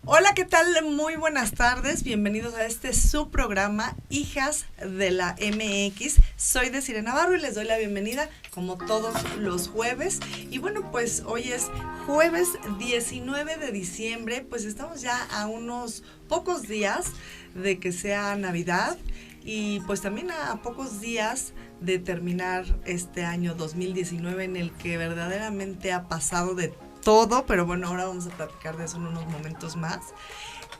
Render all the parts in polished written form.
Hola, ¿qué tal? Muy buenas tardes, bienvenidos a este su programa Hijas de la MX. Soy Desiree Navarro y les doy la bienvenida como todos los jueves. Y bueno, pues hoy es jueves 19 de diciembre, pues estamos ya a unos pocos días de que sea Navidad y pues también a pocos días de terminar este año 2019 en el que verdaderamente ha pasado de todo, pero bueno, ahora vamos a platicar de eso en unos momentos más.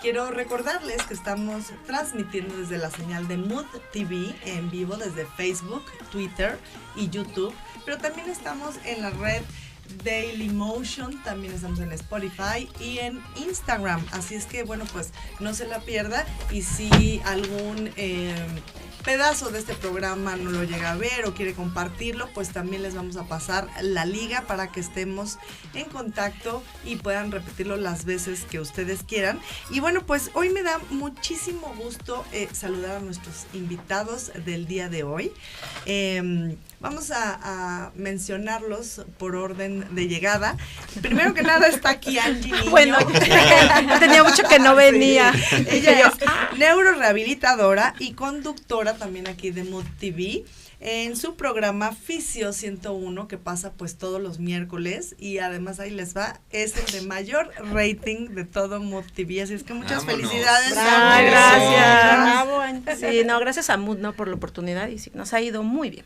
Quiero recordarles que estamos transmitiendo desde la señal de Mood TV en vivo desde Facebook, Twitter y YouTube, pero también estamos en la red Dailymotion, también estamos en Spotify y en Instagram, así es que bueno, pues no se la pierda y si algún pedazo de este programa no lo llega a ver o quiere compartirlo, pues también les vamos a pasar la liga para que estemos en contacto y puedan repetirlo las veces que ustedes quieran. Y bueno, pues hoy me da muchísimo gusto saludar a nuestros invitados del día de hoy. Vamos a mencionarlos por orden de llegada. Primero que nada está aquí Angie Niño. Bueno, tenía mucho que no venía. Sí. Ella es neurorehabilitadora y conductora también aquí de Mood TV en su programa Fisio 101 que pasa pues todos los miércoles y además ahí les va, es el de mayor rating de todo Mood TV, así es que muchas felicidades. Gracias. Sí, no, gracias a Mood, ¿no? Por la oportunidad y sí, nos ha ido muy bien.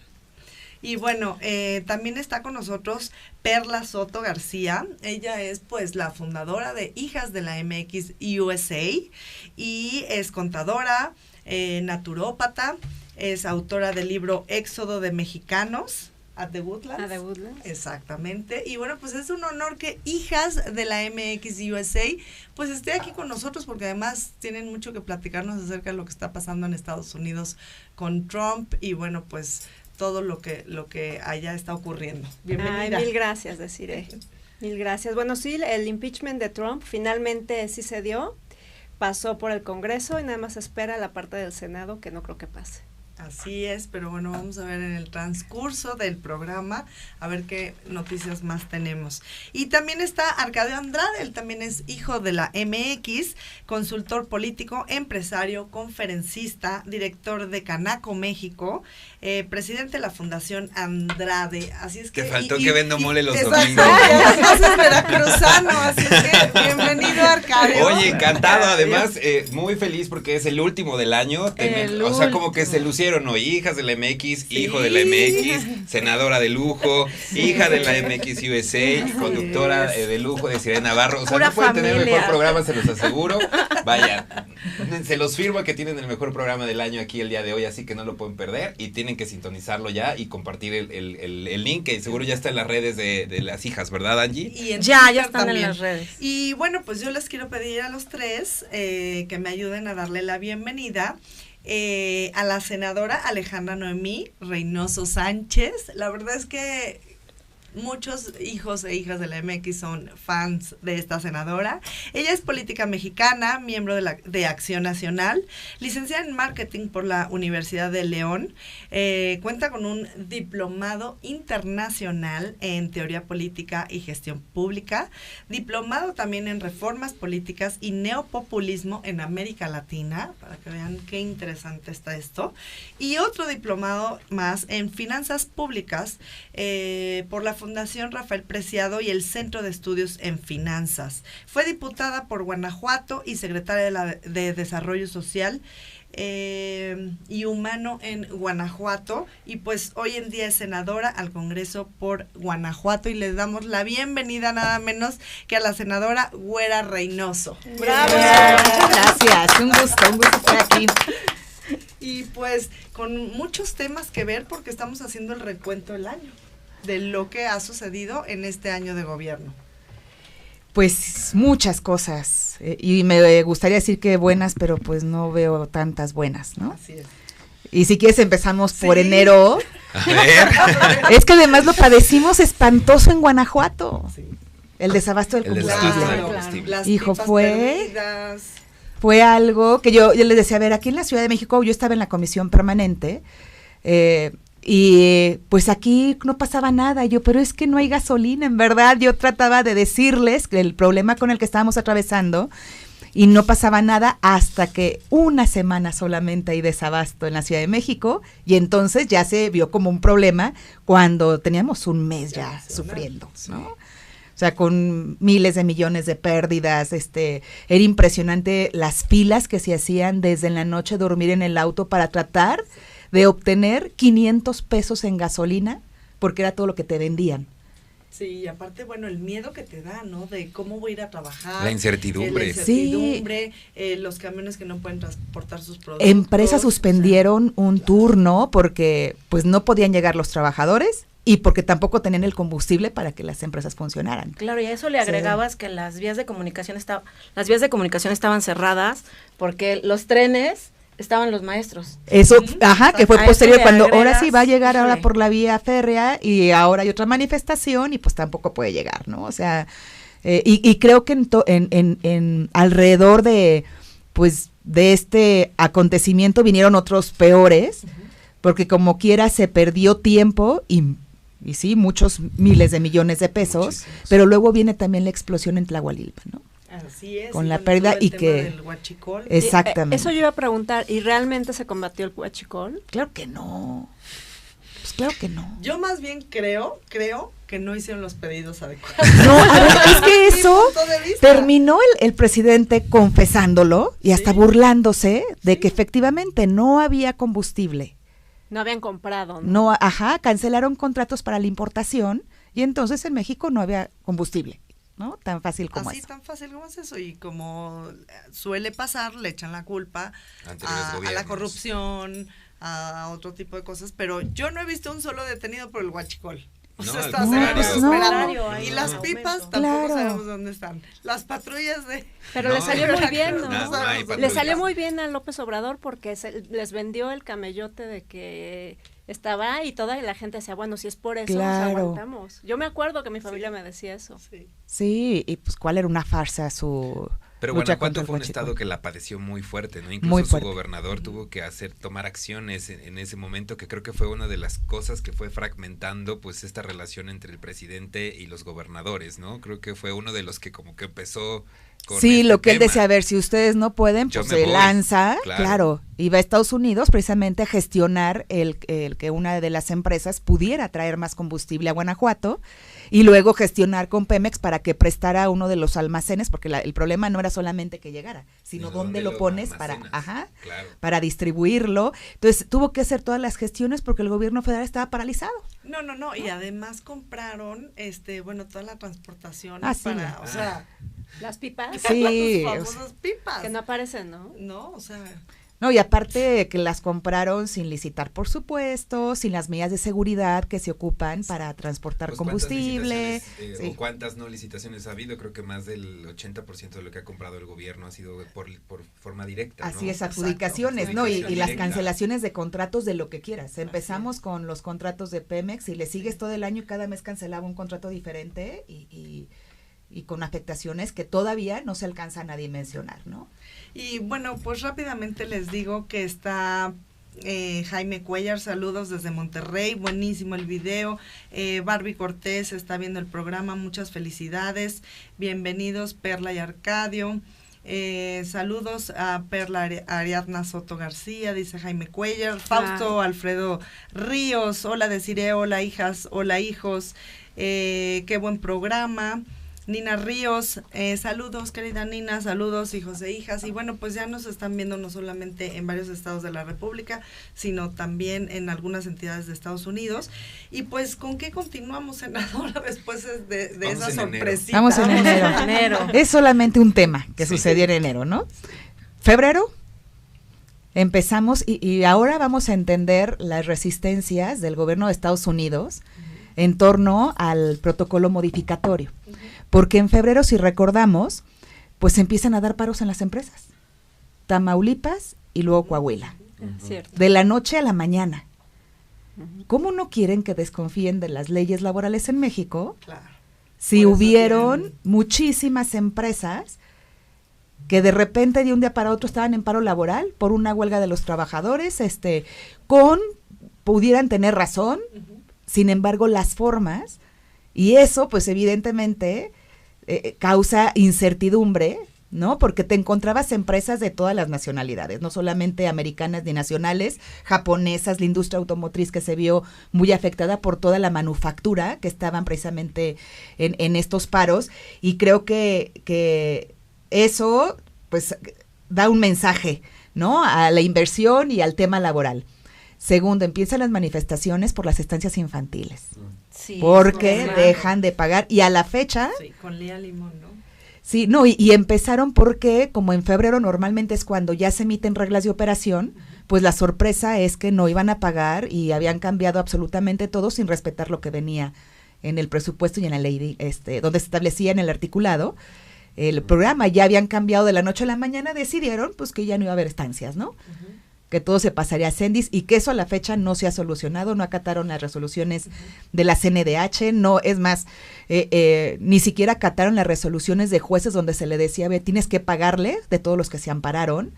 Y bueno, también está con nosotros Perla Soto García. Ella es pues la fundadora de Hijas de la MX USA y es contadora, naturópata, es autora del libro Éxodo de Mexicanos. At the Woodlands. At the Woodlands. Exactamente. Y bueno, pues es un honor que Hijas de la MX USA pues esté aquí con nosotros porque además tienen mucho que platicarnos acerca de lo que está pasando en Estados Unidos con Trump y bueno, pues todo lo que allá está ocurriendo. Bienvenida. Ay, mil gracias, Desiree. Mil gracias. Bueno, sí, el impeachment de Trump finalmente sí se dio, pasó por el Congreso y nada más espera la parte del Senado que no creo que pase. Así es, pero bueno, vamos a ver en el transcurso del programa, a ver qué noticias más tenemos. Y también está Arcadio Andrade, él también es hijo de la MX, consultor político, empresario, conferencista, director de Canaco México, presidente de la Fundación Andrade, así es que... Te faltó que vendo mole los exacto, domingos. Además es veracruzano, así es que bienvenido Arcadio. Oye, encantado, además, muy feliz porque es el último del año, o sea, como que se lucieron, ¿no? Hijas de la MX, sí. Hijo de la MX, senadora de lujo, sí. Hija de la MX USA, conductora de lujo de Desiree Navarro, o sea, pura no pueden familia. tener mejor programa, se los aseguro. Vaya, se los firmo que tienen el mejor programa del año aquí el día de hoy, así que no lo pueden perder y tienen que sintonizarlo ya y compartir el link que seguro ya está en las redes de las hijas, ¿verdad, Angie? Y ya están también en las redes. Y bueno, pues yo les quiero pedir a los tres que me ayuden a darle la bienvenida a la senadora Alejandra Noemí Reynoso Sánchez. La verdad es que muchos hijos e hijas de la MX son fans de esta senadora. Ella es política mexicana, miembro de Acción Nacional, licenciada en marketing por la Universidad de León, cuenta con un diplomado internacional en teoría política y gestión pública, diplomado también en reformas políticas y neopopulismo en América Latina, para que vean qué interesante está esto, y otro diplomado más en finanzas públicas por la Fundación Rafael Preciado y el Centro de Estudios en Finanzas. Fue diputada por Guanajuato y secretaria de Desarrollo Social y Humano en Guanajuato, y pues hoy en día es senadora al Congreso por Guanajuato, y les damos la bienvenida nada menos que a la senadora Güera Reynoso. ¡Bravo! Gracias, un gusto estar aquí. Y pues con muchos temas que ver porque estamos haciendo el recuento del año, de lo que ha sucedido en este año de gobierno. Pues muchas cosas, y me gustaría decir que buenas, pero pues no veo tantas buenas, ¿no? Así es. Y si quieres empezamos por enero. A ver. Es que además lo padecimos espantoso en Guanajuato. Sí. El desabasto del El combustible. desabasto del Claro, combustible. las Hijo, pipas fue- perdidas. Fue algo que yo les decía, a ver, aquí en la Ciudad de México yo estaba en la comisión permanente, y pues aquí no pasaba nada. Yo, pero es que no hay gasolina, en verdad. Yo trataba de decirles que el problema con el que estábamos atravesando, y no pasaba nada hasta que una semana solamente hay desabasto en la Ciudad de México y entonces ya se vio como un problema cuando teníamos un mes ya sufriendo, ¿no? O sea, con miles de millones de pérdidas, era impresionante las filas que se hacían desde en la noche, dormir en el auto para tratar de obtener 500 pesos en gasolina, porque era todo lo que te vendían. Sí, y aparte, bueno, el miedo que te da, ¿no? De cómo voy a ir a trabajar. La incertidumbre. Los camiones que no pueden transportar sus productos. Empresas suspendieron un turno porque pues no podían llegar los trabajadores y porque tampoco tenían el combustible para que las empresas funcionaran. Claro, y a eso le agregabas que las vías de comunicación estaban cerradas porque los trenes estaban los maestros. Eso, que fue posterior cuando ahora sí va a llegar ahora híjole, por la vía férrea y ahora hay otra manifestación y pues tampoco puede llegar, ¿no? O sea, y creo que en alrededor de pues de este acontecimiento vinieron otros peores, porque como quiera se perdió tiempo y sí, muchos miles de millones de pesos, muchísimos. Pero luego viene también la explosión en Tlahualilpa, ¿no? Así es. Con la pérdida y que... del huachicol. Exactamente. Eso yo iba a preguntar, ¿y realmente se combatió el huachicol? Claro que no. Pues claro que no. Yo más bien creo que no hicieron los pedidos adecuados. No, a ver, es que eso terminó el presidente confesándolo y hasta burlándose de que efectivamente no había combustible. No habían comprado, ¿no? Cancelaron contratos para la importación y entonces en México no había combustible, ¿no? Tan fácil como eso. Así tan fácil como es eso, y como suele pasar, le echan la culpa a la corrupción, a otro tipo de cosas, pero yo no he visto un solo detenido por el huachicol. O sea, está esperando. Y las pipas tampoco sabemos dónde están. Las patrullas de... Pero le salió muy bien, ¿no? Le salió muy muy bien a López Obrador porque les vendió el camellote de que estaba y toda la gente decía, bueno, si es por eso nos aguantamos. Yo me acuerdo que mi familia me decía eso. Sí, y pues cuál era una farsa su... Pero bueno, ¿cuánto fue un estado que la padeció muy fuerte, ¿no? Incluso su gobernador tuvo que tomar acciones en ese momento, que creo que fue una de las cosas que fue fragmentando pues esta relación entre el presidente y los gobernadores, ¿no? Creo que fue uno de los que como que empezó con lo que él decía, a ver, si ustedes no pueden, pues se lanza, claro, y va a Estados Unidos precisamente a gestionar el que una de las empresas pudiera traer más combustible a Guanajuato, y luego gestionar con Pemex para que prestara uno de los almacenes, porque el problema no era solamente que llegara, sino dónde lo pones para distribuirlo. Entonces tuvo que hacer todas las gestiones porque el gobierno federal estaba paralizado. No, y además compraron toda la transportación para, o sea, las pipas. Sí, las famosas pipas. Que no aparecen, ¿no? No, o sea... No, y aparte que las compraron sin licitar, por supuesto, sin las medidas de seguridad que se ocupan para transportar combustible. ¿O cuántas no licitaciones ha habido? Creo que más del 80% de lo que ha comprado el gobierno ha sido por forma directa, Así ¿no? es, adjudicaciones, ¿no? Y las cancelaciones de contratos de lo que quieras. Empezamos con los contratos de Pemex y le sigues todo el año y cada mes cancelaba un contrato diferente y con afectaciones que todavía no se alcanzan a dimensionar, ¿no? Y bueno, pues rápidamente les digo que está Jaime Cuellar, saludos desde Monterrey, buenísimo el video. Barbie Cortés está viendo el programa, muchas felicidades, bienvenidos Perla y Arcadio. Saludos a Perla Ariadna Soto García, dice Jaime Cuellar. Fausto Alfredo Ríos, hola Desiree, hola hijas, hola hijos, qué buen programa. Nina Ríos, saludos querida Nina, saludos hijos e hijas, y bueno, pues ya nos están viendo no solamente en varios estados de la República, sino también en algunas entidades de Estados Unidos. Y pues, ¿con qué continuamos, senadora, después de esa sorpresita? Vamos en enero. Es solamente un tema que sucedió en enero, ¿no? Febrero, empezamos y ahora vamos a entender las resistencias del gobierno de Estados Unidos en torno al protocolo modificatorio. Porque en febrero, si recordamos, pues empiezan a dar paros en las empresas. Tamaulipas y luego Coahuila. De la noche a la mañana. ¿Cómo no quieren que desconfíen de las leyes laborales en México? Claro. Si hubieron muchísimas empresas que de repente de un día para otro estaban en paro laboral por una huelga de los trabajadores, pudieran tener razón, sin embargo las formas, y eso pues evidentemente causa incertidumbre, ¿no? Porque te encontrabas empresas de todas las nacionalidades, no solamente americanas ni nacionales, japonesas, la industria automotriz que se vio muy afectada por toda la manufactura que estaban precisamente en estos paros, y creo que eso, pues, da un mensaje, ¿no? A la inversión y al tema laboral. Segundo, empiezan las manifestaciones por las estancias infantiles, Sí, porque claro. dejan de pagar, y a la fecha... Sí, con Lía Limón, ¿no? Sí, no, y empezaron porque como en febrero normalmente es cuando ya se emiten reglas de operación, pues la sorpresa es que no iban a pagar y habían cambiado absolutamente todo sin respetar lo que venía en el presupuesto y en la ley donde se establecía en el articulado. El programa ya habían cambiado de la noche a la mañana, decidieron pues que ya no iba a haber estancias, ¿no? Que todo se pasaría a CENDIS y que eso a la fecha no se ha solucionado, no acataron las resoluciones de la CNDH, no, es más, ni siquiera acataron las resoluciones de jueces donde se le decía, ve, tienes que pagarle de todos los que se ampararon,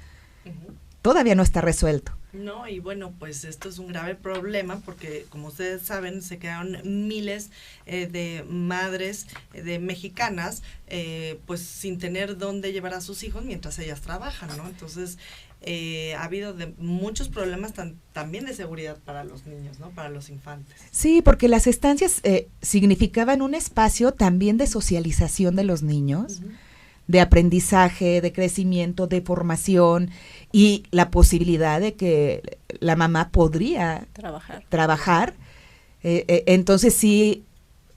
todavía no está resuelto. No, y bueno, pues esto es un grave problema porque, como ustedes saben, se quedaron miles de madres de mexicanas, pues sin tener dónde llevar a sus hijos mientras ellas trabajan, ¿no? Entonces, ha habido muchos problemas también de seguridad para los niños, ¿no? Para los infantes. Sí, porque las estancias significaban un espacio también de socialización de los niños, de aprendizaje, de crecimiento, de formación y la posibilidad de que la mamá podría trabajar. Entonces sí,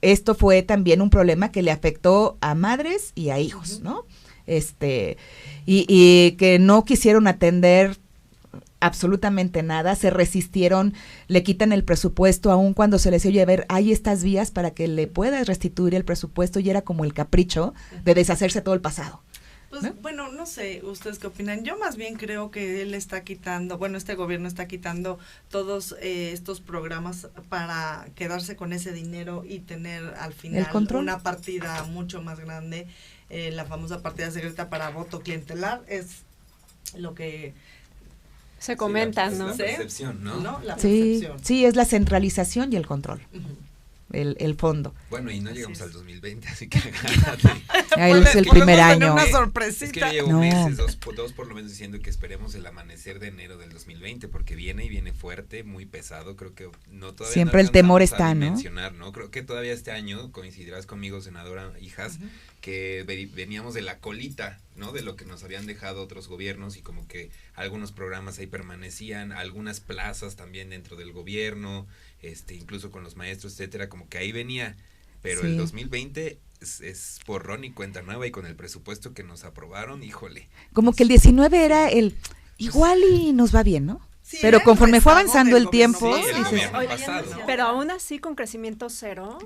esto fue también un problema que le afectó a madres y a hijos, ¿no? Y que no quisieron atender absolutamente nada, se resistieron, le quitan el presupuesto aun cuando se les oye, a ver, hay estas vías para que le puedas restituir el presupuesto, y era como el capricho de deshacerse todo el pasado. Pues ¿no? bueno, no sé, ¿ustedes qué opinan? Yo más bien creo que él está quitando, bueno, este gobierno está quitando todos estos programas para quedarse con ese dinero y tener al final una partida mucho más grande, la famosa partida secreta para voto clientelar, es lo que... Se comentan, ¿no? La percepción, ¿no? La sí, percepción. sí, es la centralización y el control. El fondo. Bueno, y no Así llegamos es. al 2020, así que Es el primer año. Una sorpresita. es que yo llevo meses, dos por lo menos diciendo que esperemos el amanecer de enero del 2020, porque viene y viene fuerte, muy pesado, creo que no todavía siempre no el temor alcanzamos está, a ¿no? dimensionar, ¿no? Creo que todavía este año coincidirás conmigo, senadora Hijas, que veníamos de la colita, ¿no? De lo que nos habían dejado otros gobiernos, y como que algunos programas ahí permanecían, algunas plazas también dentro del gobierno, incluso con los maestros, etcétera, como que ahí venía, pero el 2020 es borrón y cuenta nueva, y con el presupuesto que nos aprobaron, híjole. Como que el 19 era el igual y nos va bien, ¿no? Sí, pero era conforme fue rezagado avanzando del el tiempo, gobierno el pasado. gobierno Oye, pasado. ¿no? Pero aún así con crecimiento cero,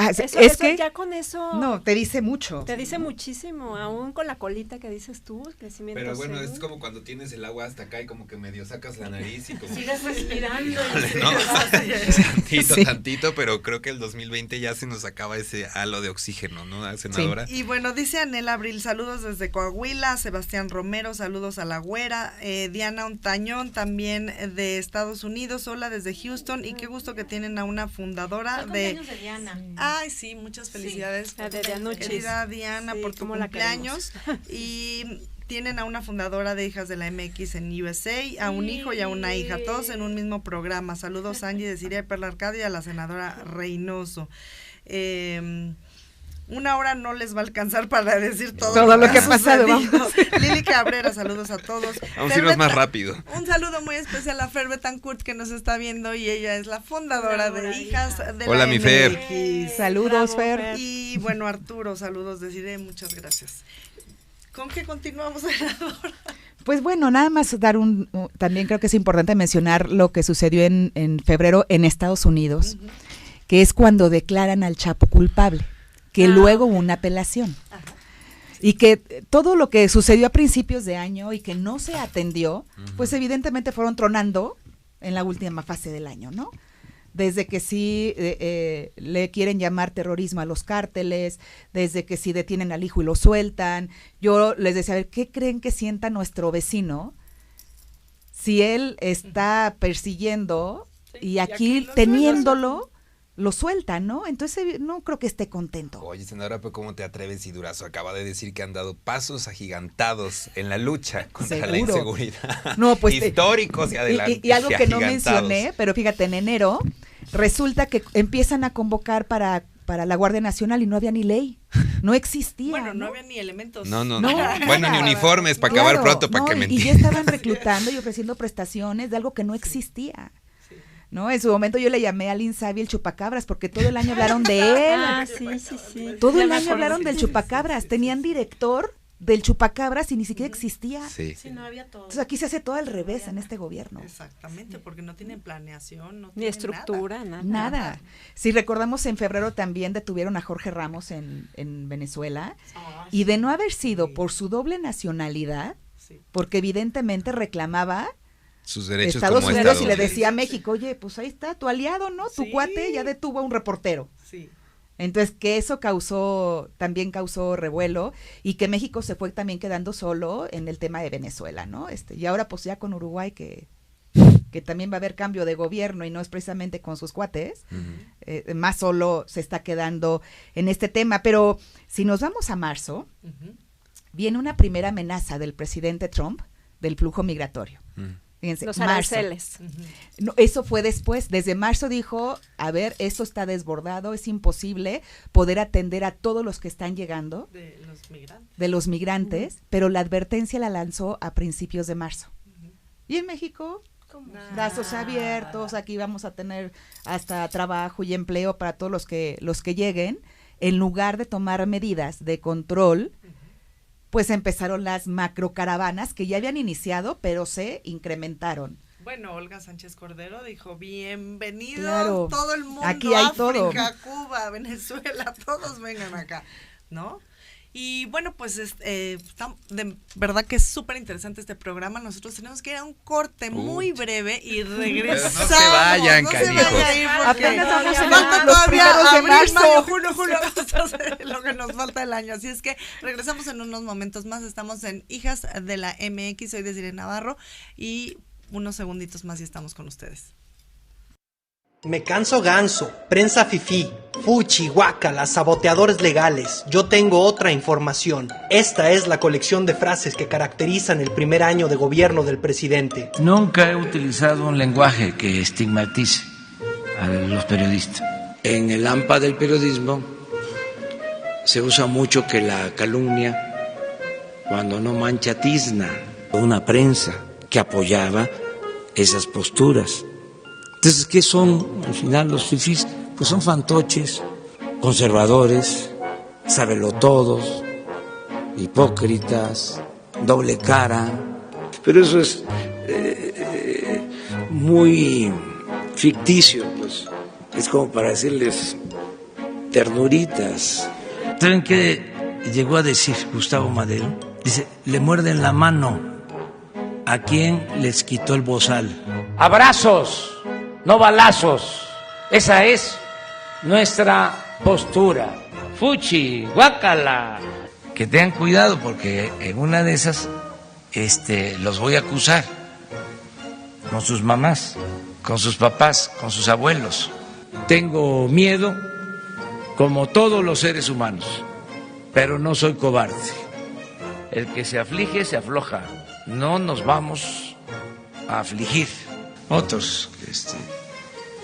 es eso que ya con eso no, te dice mucho. te dice muchísimo, aún con la colita que dices tú, crecimiento Pero bueno, cero. es como cuando tienes el agua hasta acá y como que medio sacas la nariz y como... Sigues respirando. ¿no? Tantito, pero creo que el 2020 ya se nos acaba ese halo de oxígeno, ¿no, senadora? Y bueno, dice Anel Abril, saludos desde Coahuila, Sebastián Romero, saludos a la güera, Diana Ontañón, también de Estados Unidos, hola desde Houston, y qué gusto que tienen a una fundadora de... Diana. Ay, sí, muchas felicidades, La de Dianuchis. querida Diana, Sí, por tu cómo la cumpleaños, y tienen a una fundadora de Hijas de la MX en USA, a un hijo y a una hija, todos en un mismo programa. Saludos Angie de Siria de Perla Arcadia y a la senadora Reynoso. Una hora no les va a alcanzar para decir todo lo que ha pasado. Lili Cabrera, saludos a todos. Vamos a irnos más rápido. Un saludo muy especial a Fer Betancourt, que nos está viendo, y ella es la fundadora de Hijas de Hola, la mi MX. Fer. Saludos, Bravo, Fer. Y bueno, Arturo, saludos de Cire, muchas gracias. ¿Con qué continuamos, senadora? Pues bueno, nada más dar también creo que es importante mencionar lo que sucedió en febrero en Estados Unidos, que es cuando declaran al Chapo culpable, que luego hubo una apelación. Y que todo lo que sucedió a principios de año y que no se atendió, pues evidentemente fueron tronando en la última fase del año, ¿no? Desde que sí le quieren llamar terrorismo a los cárteles, desde que sí detienen al hijo y lo sueltan. Yo les decía, a ver, ¿qué creen que sienta nuestro vecino si él está persiguiendo y aquí teniéndolo lo sueltan, ¿no? Entonces no creo que esté contento. Oye, senadora, pero ¿cómo te atreves? Y Durazo acaba de decir que han dado pasos agigantados en la lucha contra la Seguro. inseguridad. No, pues, históricos y adelante. Y algo que no mencioné, pero fíjate, en enero resulta que empiezan a convocar para la Guardia Nacional y no había ni ley. No existía. Bueno, no había ni elementos. No. No, Bueno, nada. ni uniformes para Claro, acabar pronto, para no, que y mentir. ya estaban reclutando y ofreciendo prestaciones de algo que no existía. ¿No? En su momento yo le llamé al Insabi el chupacabras porque todo el año hablaron de él. Ah, sí. Todo Ya el me año acuerdo, hablaron sí, del sí, chupacabras. Tenían director del chupacabras y ni siquiera existía. Sí. Sí, no había todo. Entonces aquí se hace todo al revés en este gobierno. Exactamente, porque no tienen planeación, no Ni tienen estructura, nada. Nada. Si recordamos, en febrero también detuvieron a Jorge Ramos en Venezuela. nada. Y de no haber sido por su doble nacionalidad, Sí. porque evidentemente reclamaba Sus derechos Estados como Unidos Estado. y le decía a México, oye, pues ahí está tu aliado, ¿no? Tu Sí. cuate ya detuvo a un reportero. Sí. Entonces, que eso también causó revuelo y que México se fue también quedando solo en el tema de Venezuela, ¿no? Y ahora pues ya con Uruguay que también va a haber cambio de gobierno y no es precisamente con sus cuates, más solo se está quedando en este tema. Pero si nos vamos a marzo, Ujú. viene una primera amenaza del presidente Trump del flujo migratorio. Fíjense, Los marzo. aranceles. Ujú. No, eso fue después. Desde marzo dijo, a ver, esto está desbordado, es imposible poder atender a todos los que están llegando De los migrantes. de los migrantes, pero la advertencia la lanzó a principios de marzo. Y en México, brazos abiertos, aquí vamos a tener hasta trabajo y empleo para todos los que lleguen, en lugar de tomar medidas de control. Pues empezaron las macrocaravanas que ya habían iniciado, pero se incrementaron. Bueno, Olga Sánchez Cordero dijo, bienvenido Claro, todo el mundo, aquí hay África, todo. Cuba, Venezuela, todos vengan acá, ¿no? Y bueno, pues está de verdad que es súper interesante este programa. Nosotros tenemos que ir a un corte muy breve y regresamos. no se vayan, no se canijos. vayan a ir porque Apenas vamos en falta los todavía primeros de abril, marzo. mayo, junio, julio, agosto, lo que nos falta del año. Así es que regresamos en unos momentos más. Estamos en Hijas de la MX, soy Desiree Navarro y unos segunditos más y estamos con ustedes. Me canso ganso, prensa fifí, fuchi, guácala, saboteadores legales. Yo tengo otra información. Esta es la colección de frases que caracterizan el primer año de gobierno del presidente. Nunca he utilizado un lenguaje que estigmatice a los periodistas. En el AMPA del periodismo se usa mucho que la calumnia, cuando no mancha, tizna. Una prensa que apoyaba esas posturas. Entonces, ¿qué son al final los fifís? Pues son fantoches, conservadores, sabelotodos, hipócritas, doble cara. Pero eso es muy ficticio, pues. Es como para decirles ternuritas. ¿Saben qué llegó a decir Gustavo Madero? Dice, le muerden la mano a quien les quitó el bozal. Abrazos, no balazos. Esa es nuestra postura. Fuchi, guácala. Que tengan cuidado porque en una de esas los voy a acusar con sus mamás, con sus papás, con sus abuelos. Tengo miedo como todos los seres humanos, pero no soy cobarde. El que se aflige se afloja. No nos vamos a afligir. Otros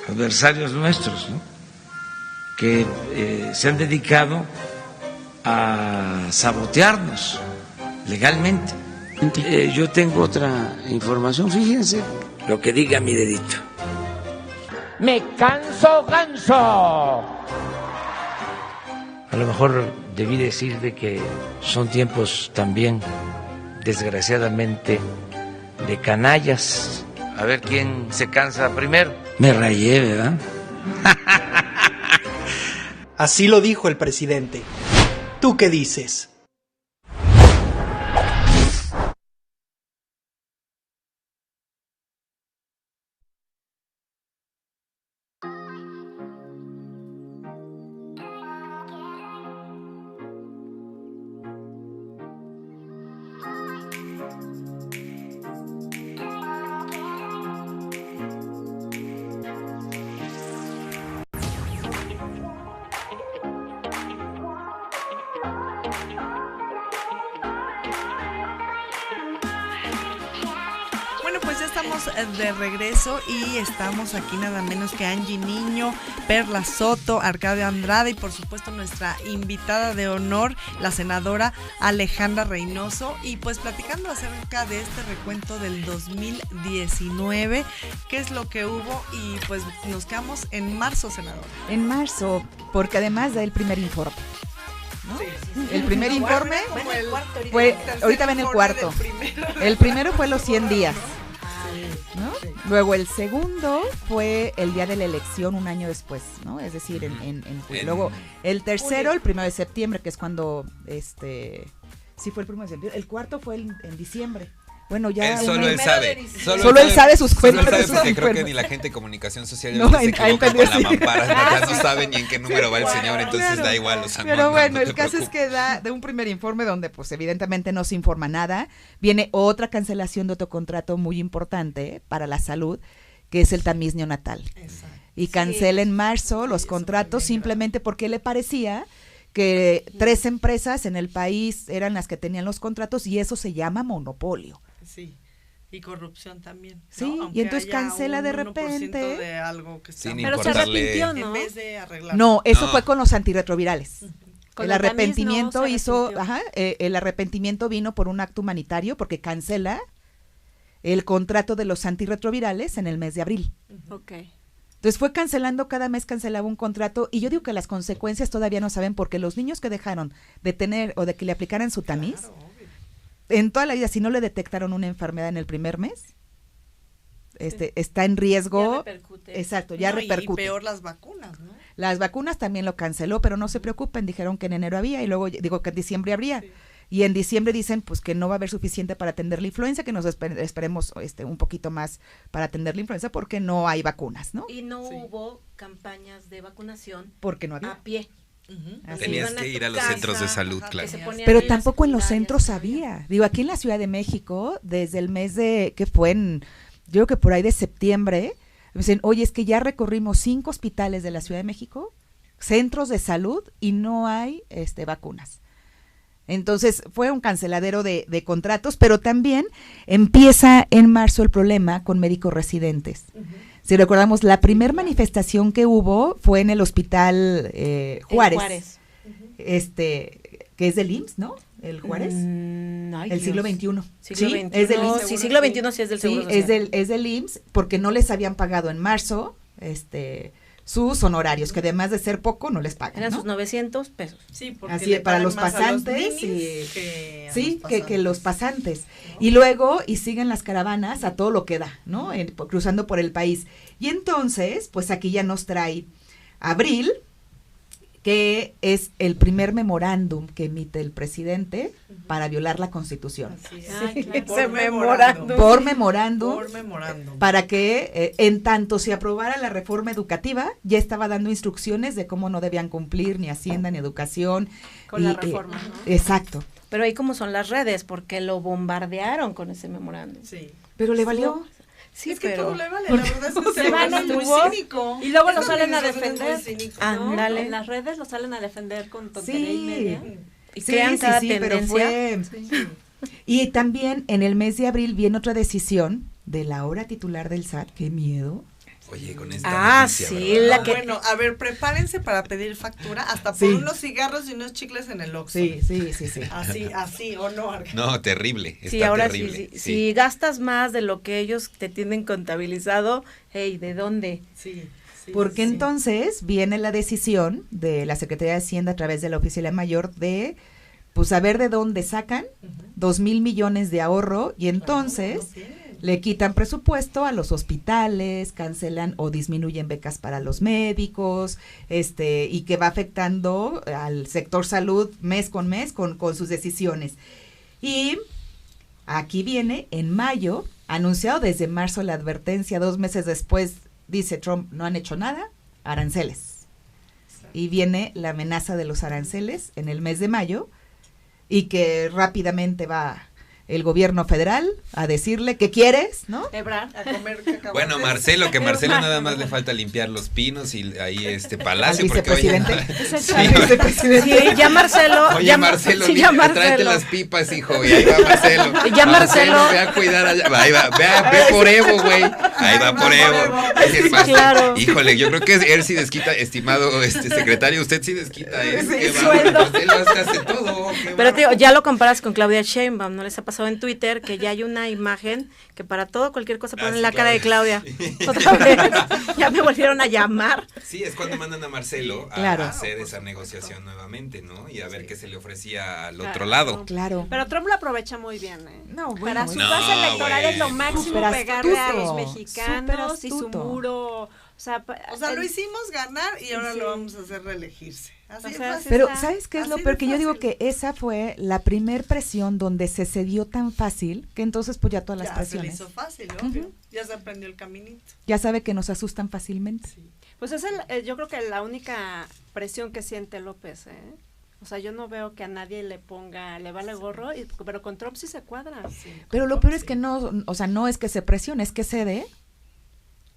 adversarios nuestros, ¿no? Que se han dedicado a sabotearnos legalmente. Yo tengo otra información, fíjense lo que diga mi dedito. Me canso ganso. A lo mejor debí decir de que son tiempos también, desgraciadamente, de canallas. A ver quién se cansa primero. Me rayé, ¿verdad? Así lo dijo el presidente. ¿Tú qué dices? pues ya estamos de regreso y estamos aquí nada menos que Angie Niño, Perla Soto, Arcadio Andrade y por supuesto nuestra invitada de honor, la senadora Alejandra Reynoso, y pues platicando acerca de este recuento del 2019, qué es lo que hubo, y pues nos quedamos en marzo, senadora. En marzo, porque además del primer informe, ¿no? El primer informe fue, ahorita ven el cuarto. El primero fue los 100 días, ¿no? Luego el segundo fue el día de la elección, un año después, ¿no? Es decir, en luego el tercero, el 1 de septiembre, que es cuando, sí fue el 1 de septiembre. El cuarto fue en diciembre. Bueno, ya solo él sabe. Solo él sabe sus cuentas. Solo él sabe, porque creo que ni la gente de comunicación social no, se equivoca con la mampara, ya no saben ni en qué número va el señor, entonces claro, da igual. O sea, pero bueno, el caso es que da de un primer informe donde pues evidentemente no se informa nada. Viene otra cancelación de otro contrato muy importante para la salud, que es el tamiz neonatal. Exacto. Y cancela en marzo los contratos simplemente porque le parecía que 3 empresas en el país eran las que tenían los contratos y eso se llama monopolio. Sí, y corrupción también, ¿no? Sí, aunque y entonces cancela de repente. De algo que está pero se arrepintió, ¿no? En vez de arreglar. No, eso fue con los antirretrovirales. Con el arrepentimiento el arrepentimiento vino por un acto humanitario porque cancela el contrato de los antirretrovirales en el mes de abril. Okay. Entonces fue cancelando, cada mes cancelaba un contrato, y yo digo que las consecuencias todavía no saben, porque los niños que dejaron de tener o de que le aplicaran su tamiz, claro, en toda la vida, si no le detectaron una enfermedad en el primer mes, está en riesgo. Ya repercute. Exacto, ya repercute. Y peor las vacunas, ¿no? Las vacunas también lo canceló, pero no se preocupen, dijeron que en enero había, y luego digo que en diciembre habría. Sí. Y en diciembre dicen pues que no va a haber suficiente para atender la influenza, que nos esperemos un poquito más para atender la influenza porque no hay vacunas, ¿no? Y no hubo campañas de vacunación porque no había. A pie. Tenías que ir a los centros de salud, claro. Pero tampoco en los centros había. Digo, aquí en la Ciudad de México, desde el mes de, que fue yo creo que por ahí de septiembre, me dicen, oye, es que ya recorrimos 5 hospitales de la Ciudad de México, centros de salud, y no hay vacunas. Entonces fue un canceladero de contratos, pero también empieza en marzo el problema con médicos residentes. Si recordamos, la primer manifestación que hubo fue en el hospital Juárez, que es del IMSS, ¿no? El Juárez, el siglo XXI. Siglo XXI. Es del IMSS. Sí, siglo XXI sí es del Seguro Social. Es del IMSS, porque no les habían pagado en marzo, sus honorarios, que además de ser poco, no les pagan, eran, ¿no? sus 900 pesos. Sí, porque así es, para los pasantes, que los pasantes. Y luego, y siguen las caravanas a todo lo que da, ¿no? Cruzando por el país. Y entonces, pues aquí ya nos trae abril, que es el primer memorándum que emite el presidente para violar la Constitución. Claro. Por memorándum, para que en tanto se aprobara la reforma educativa, ya estaba dando instrucciones de cómo no debían cumplir ni Hacienda ni Educación. Con la reforma, ¿no? Exacto. Pero ahí como son las redes, porque lo bombardearon con ese memorándum. Sí. Pero le valió. Sí, es que todo le vale, la verdad es que se van muy cínico. Y luego lo salen a defender. Ándale. En las redes lo salen a defender con tontería y media. Y crean cada tendencia. Pero fue. Sí. Y también en el mes de abril viene otra decisión de la ahora titular del SAT. ¡Qué miedo! Oye, con esta noticia, sí, ¿verdad? la que... Bueno, a ver, prepárense para pedir factura hasta por unos cigarros y unos chicles en el Oxxo. Sí. Así, ¿o no? No, terrible, sí, ahora terrible. Sí. Si gastas más de lo que ellos te tienen contabilizado, hey, ¿de dónde? Sí. Porque entonces viene la decisión de la Secretaría de Hacienda a través de la Oficialía Mayor de, pues, saber de dónde sacan 2,000 millones de ahorro, y entonces le quitan presupuesto a los hospitales, cancelan o disminuyen becas para los médicos, y que va afectando al sector salud mes con mes con sus decisiones. Y aquí viene en mayo, anunciado desde marzo la advertencia, 2 meses después dice Trump, no han hecho nada, aranceles. Y viene la amenaza de los aranceles en el mes de mayo, y que rápidamente va el gobierno federal a decirle ¿qué quieres? ¿No? Ebrard. A comer cacahuates. Bueno, Marcelo nada más le falta limpiar los pinos y ahí Palacio. Al porque oye, vicepresidente. Sí, ya Marcelo. Oye, ya, Marcelo, sí, mira, ya tráete Marcelo. las pipas, hijo, y ahí va Marcelo. Ya Marcelo. Ve a cuidar allá. Ahí va, ve por Evo, güey. Ahí va por Evo. Dice el pastor. Claro. Híjole, yo creo que él sí desquita, estimado secretario, usted sí desquita, qué sueldo. bárbaro, Marcelo hace todo. Pero te digo, ya lo comparas con Claudia Sheinbaum, ¿no les ha pasado en Twitter que ya hay una imagen que para todo, cualquier cosa ponen sí, la cara de Claudia. Claudia? Otra vez, ya me volvieron a llamar. Sí, es cuando mandan a Marcelo Claro. a hacer esa negociación nuevamente, ¿no? Y a ver qué se le ofrecía al otro lado. Claro. Pero Trump lo aprovecha muy bien, ¿eh? No, bueno, Para su No, base electoral es lo bueno. máximo Súper pegarle a los astuto, mexicanos súper y su astuto. muro. O sea, Lo hicimos ganar y ahora Sí. lo vamos a hacer reelegirse. Así O es sea, fácil. Pero está ¿sabes qué es lo así peor? de Que yo digo fácil. que esa fue la primer presión donde se cedió tan fácil que entonces pues ya todas las Ya se le presiones. hizo fácil, obvio. Ya se aprendió el caminito. Ya sabe que nos asustan fácilmente. Pues es yo creo que la única presión que siente López, ¿eh? O sea, yo no veo que a nadie le vale gorro, pero con Trump sí se cuadra. Pero lo peor es que no, o sea, no es que se presione, es que cede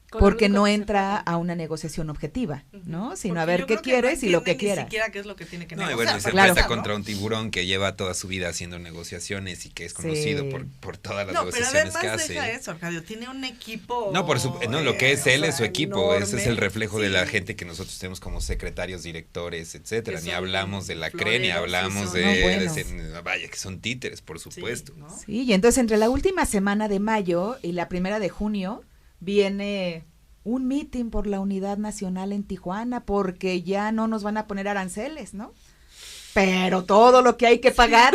Con lo porque único no que se entra puede. a una negociación objetiva, ¿no? Sino Porque a ver yo qué creo que quieres no y lo que entiende quiera. Ni siquiera qué es lo que tiene que No, y negociar. bueno, y se Claro. presta contra un tiburón que lleva toda su vida haciendo negociaciones y que es conocido Sí. por todas las No, pero negociaciones además que hace. deja eso, Arcadio. Tiene un equipo. No, no, lo que es él o sea, es su equipo, ese es el enorme. reflejo de la Sí. gente que nosotros tenemos como secretarios, directores, etcétera. Que Ni son hablamos de la CRE, ni floreros, hablamos sí de, son muy buenos. vaya, que son títeres, por Sí, supuesto. ¿no? Sí, y entonces entre la última semana de mayo y la primera de junio viene un mitin por la unidad nacional en Tijuana porque ya no nos van a poner aranceles, ¿no? Pero todo lo que hay que pagar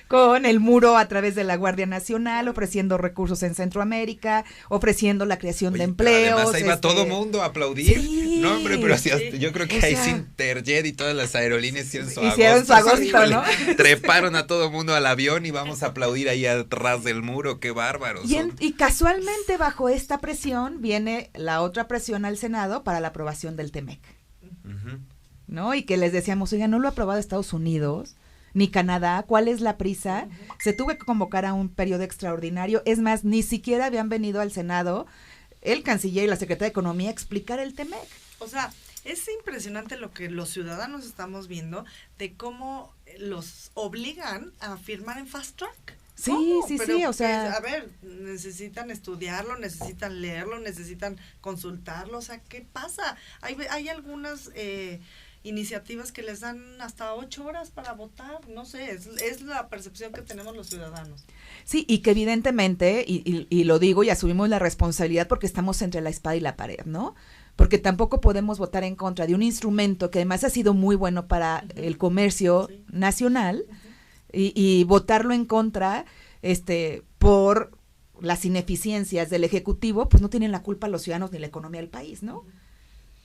con el muro a través de la Guardia Nacional, ofreciendo recursos en Centroamérica, ofreciendo la creación Oye, de pero empleos. además ahí va todo mundo a aplaudir. Sí. No, hombre, pero así hasta- yo creo que O ahí sea, Interjet y todas las aerolíneas hicieron su hicieron su agosto, ¿no? Treparon a todo mundo al avión y vamos a aplaudir ahí atrás del muro, qué bárbaros. Y, son. y casualmente bajo esta presión viene la otra presión al Senado para la aprobación del TEMEC, Ujú. ¿no? Y que les decíamos, oiga, no lo ha aprobado Estados Unidos ni Canadá, ¿cuál es la prisa? Se tuvo que convocar a un periodo extraordinario, es más, ni siquiera habían venido al Senado el canciller y la secretaria de Economía a explicar el TEMEC. O sea, es impresionante lo que los ciudadanos estamos viendo de cómo los obligan a firmar en fast track. Sí, ¿Cómo? sí, Pero, sí, o sea- pues, a ver, necesitan estudiarlo, necesitan leerlo, necesitan consultarlo, o sea, ¿qué pasa? Hay algunas iniciativas que les dan hasta 8 horas para votar, no sé, es la percepción que tenemos los ciudadanos. Sí, y que evidentemente, y lo digo y asumimos la responsabilidad porque estamos entre la espada y la pared, ¿no? Porque tampoco podemos votar en contra de un instrumento que además ha sido muy bueno para el comercio Sí. nacional y votarlo en contra por las ineficiencias del Ejecutivo, pues no tienen la culpa los ciudadanos ni la economía del país, ¿no?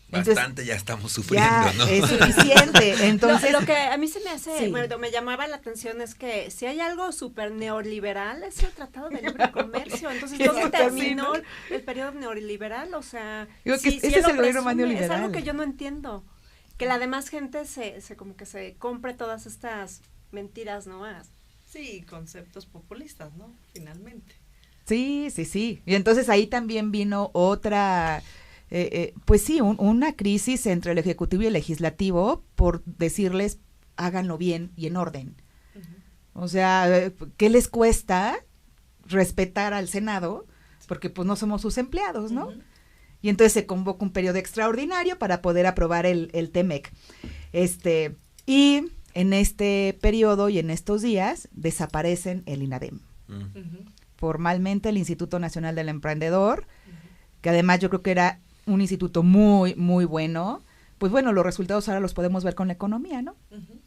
Entonces, Bastante ya estamos sufriendo, ya ¿no? es suficiente. Entonces, Lo que a mí se me hace, Sí. bueno, me llamaba la atención es que si hay algo súper neoliberal es el Tratado de Libre Comercio. Entonces, ¿dónde Exacto, terminó sí, el periodo neoliberal? O sea, Digo que este él es lo el gobierno más presume, neoliberal. Es algo que yo no entiendo. Que la demás gente se como que se compre todas estas mentiras, ¿no? Sí, conceptos populistas, ¿no? Finalmente. sí, sí, sí. Y entonces ahí también vino otra, pues sí, una crisis entre el Ejecutivo y el Legislativo por decirles háganlo bien y en orden. O sea, ¿qué les cuesta respetar al Senado? Porque pues no somos sus empleados, ¿no? Ujú. Y entonces se convoca un periodo extraordinario para poder aprobar el TEMEC. Y en este periodo y en estos días desaparecen el INADEM. Mm. Ujú. Formalmente el Instituto Nacional del Emprendedor, que además yo creo que era un instituto muy, muy bueno. Pues bueno, los resultados ahora los podemos ver con la economía, ¿no? Ujú.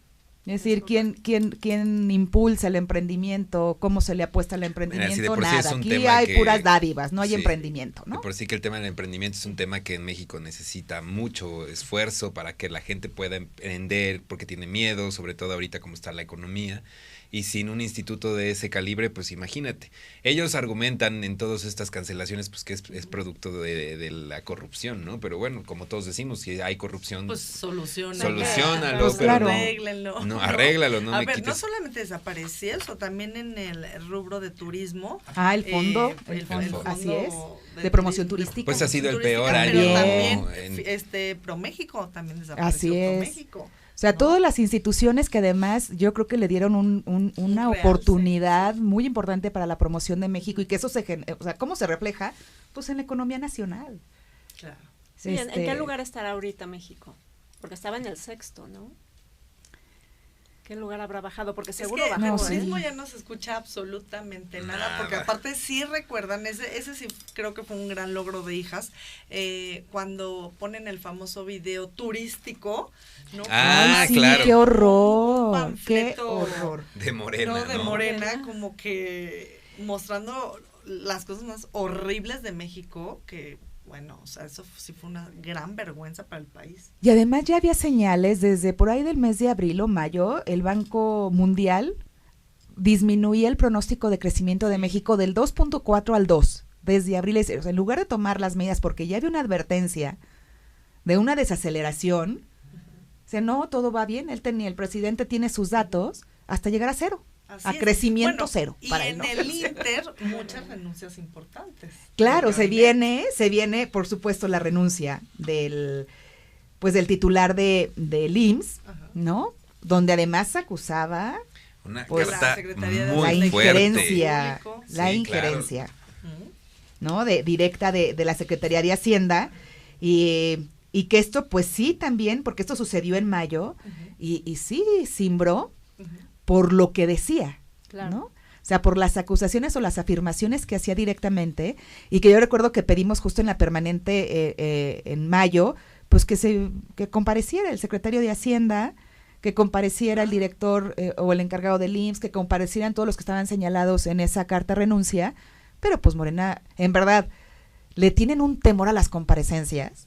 Es decir, ¿quién impulsa el emprendimiento? ¿Cómo se le apuesta al Mira, emprendimiento? si de por sí es Nada. un Aquí tema hay que- puras dádivas, no hay Sí, emprendimiento, ¿no? De por sí que el tema del emprendimiento es un tema que en México necesita mucho esfuerzo para que la gente pueda emprender porque tiene miedo, sobre todo ahorita como está la economía. y sin un instituto de ese calibre, pues imagínate. Ellos argumentan en todas estas cancelaciones pues que es producto de la corrupción, ¿no? Pero bueno, como todos decimos, si hay corrupción, pues soluciónalo, pues pero claro. arréglalo. No, arréglalo, no A me ver, quites. no solamente desapareció eso, también en el rubro de turismo. El fondo, el fondo, así es, de de promoción turística. Pues ha sido el turística, peor pero año. también ProMéxico también desapareció. Así es. ProMéxico. O sea, ¿no? todas las instituciones que además yo creo que le dieron una realce, oportunidad muy importante para la promoción de México y que eso o sea, ¿cómo se refleja? Pues en la economía nacional. Claro. Sí, ¿en qué lugar estará ahorita México? Porque estaba en el 6º, ¿no? ¿Qué lugar habrá bajado? Porque seguro es que bajó. el turismo ya no se escucha absolutamente nada, porque aparte sí recuerdan, ese sí creo que fue un gran logro de Hijas, cuando ponen el famoso video turístico, ¿no? Ah, sí, claro. qué Un horror, qué panfleto, horror. De Morena, no, de ¿no? Morena, como que mostrando las cosas más horribles de México, que bueno, o sea, eso sí fue una gran vergüenza para el país. Y además ya había señales desde por ahí del mes de abril o mayo, el Banco Mundial disminuía el pronóstico de crecimiento de México del 2.4 al 2, desde abril. O sea, en lugar de tomar las medidas, porque ya había una advertencia de una desaceleración, o sea, no, todo va bien, el presidente tiene sus datos hasta llegar a cero. Así A es. crecimiento cero. Y para en él, ¿no? el Inter, muchas renuncias importantes. Claro, Del se gabinete. viene, por supuesto, la renuncia del titular del IMSS, Ajá. ¿no? Donde además acusaba Una Pues, carta la Secretaría de muy la fuerte. injerencia, Público. la Sí, injerencia, Ujú. ¿no? Directa de la Secretaría de Hacienda y que esto, pues sí, también, porque esto sucedió en mayo y sí cimbró Ujú. por lo que decía, Claro. ¿no? O sea, por las acusaciones o las afirmaciones que hacía directamente y que yo recuerdo que pedimos justo en la permanente en mayo, pues que compareciera el secretario de Hacienda, que compareciera el director o el encargado del IMSS, que comparecieran todos los que estaban señalados en esa carta renuncia, pero pues Morena, en verdad, le tienen un temor a las comparecencias,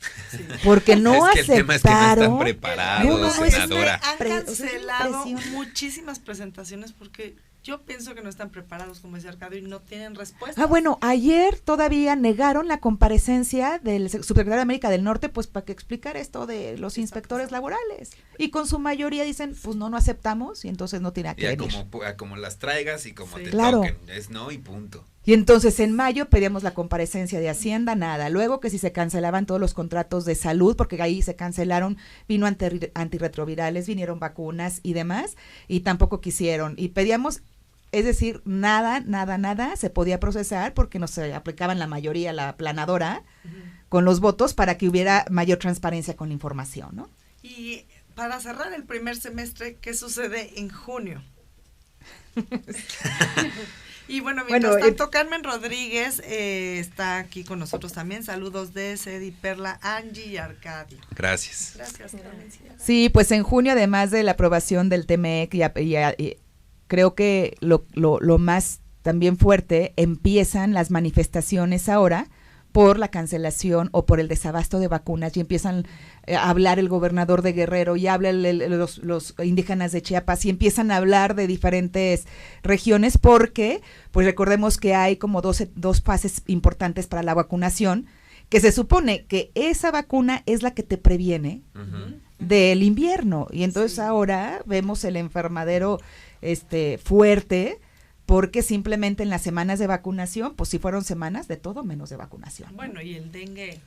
porque no Es que el tema es que no aceptaron. están preparados, No, no, es senadora. Han Pre- o sea, es cancelado impresión. muchísimas presentaciones porque yo pienso que no están preparados, como decía Arcadio, y no tienen respuesta. Bueno, ayer todavía negaron la comparecencia del subsecretario de América del Norte, pues para que explicara esto de los inspectores laborales. Y con su mayoría dicen, pues no aceptamos y entonces no tiene Y que a venir. como las traigas y como Sí. te Claro. toquen. Es no y punto. Y entonces en mayo pedíamos la comparecencia de Hacienda, nada. Luego que si se cancelaban todos los contratos de salud, porque ahí se cancelaron, vino antirretrovirales, vinieron vacunas y demás, y tampoco quisieron. Y pedíamos, es decir, nada se podía procesar porque no se aplicaban la mayoría, la aplanadora, con los votos para que hubiera mayor transparencia con la información, ¿no? Y para cerrar el primer semestre, ¿qué sucede en junio? Y bueno, mientras tanto, Carmen Rodríguez está aquí con nosotros también. Saludos de Cedi, Perla, Angie y Arcadio. Gracias. Gracias, Carmen. Sí, pues en junio, además de la aprobación del TMEC, y creo que lo más también fuerte, empiezan las manifestaciones ahora por la cancelación o por el desabasto de vacunas y empiezan a hablar el gobernador de Guerrero y hablan los indígenas de Chiapas y empiezan a hablar de diferentes regiones porque, pues recordemos que hay como dos fases importantes para la vacunación, que se supone que esa vacuna es la que te previene del invierno y entonces ahora vemos el enfermadero fuerte porque simplemente en las semanas de vacunación, pues sí fueron semanas de todo menos de vacunación. Bueno, y el dengue.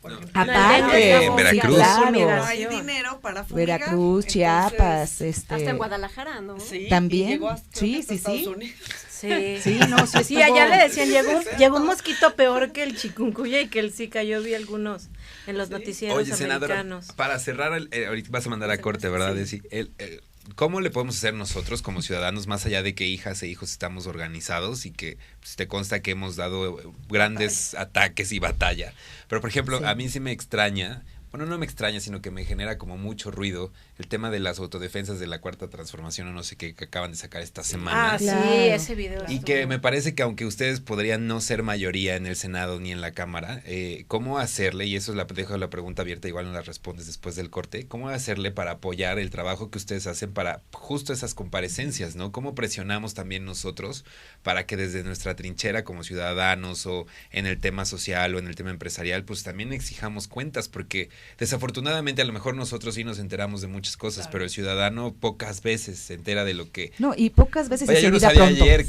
Por ejemplo, Aparte, en Veracruz. claro. no hay dinero para fumigar. Veracruz, Chiapas, Hasta en Guadalajara, ¿no? Sí, También. y llegó hasta Sí, Estados sí. Unidos. Sí. Sí, no, sí Sí, estuvo- allá le decían, llegó un mosquito peor que el chikungunya y que el Zika. Yo vi algunos en los noticieros Oye, senadora, americanos. para cerrar, ahorita vas a mandar a corte, ¿verdad? Sí. ¿Cómo le podemos hacer nosotros como ciudadanos, más allá de que hijas e hijos estamos organizados y que pues, te consta que hemos dado grandes ataques y batalla? Pero, por ejemplo, Sí. a mí sí me extraña, bueno, no me extraña, sino que me genera como mucho ruido el tema de las autodefensas de la Cuarta Transformación o no sé qué que acaban de sacar esta semana. Sí, Claro. ese video. Y que me parece que aunque ustedes podrían no ser mayoría en el Senado ni en la Cámara, ¿cómo hacerle? Y eso dejo la pregunta abierta, igual no la respondes después del corte. ¿Cómo hacerle para apoyar el trabajo que ustedes hacen para justo esas comparecencias, ¿no? ¿Cómo presionamos también nosotros para que desde nuestra trinchera como ciudadanos o en el tema social o en el tema empresarial, pues también exijamos cuentas? Porque desafortunadamente a lo mejor nosotros sí nos enteramos de muchas cosas, pero el ciudadano pocas veces se entera de lo que... No, y pocas veces Vaya, se yo no olvida sabía pronto. ayer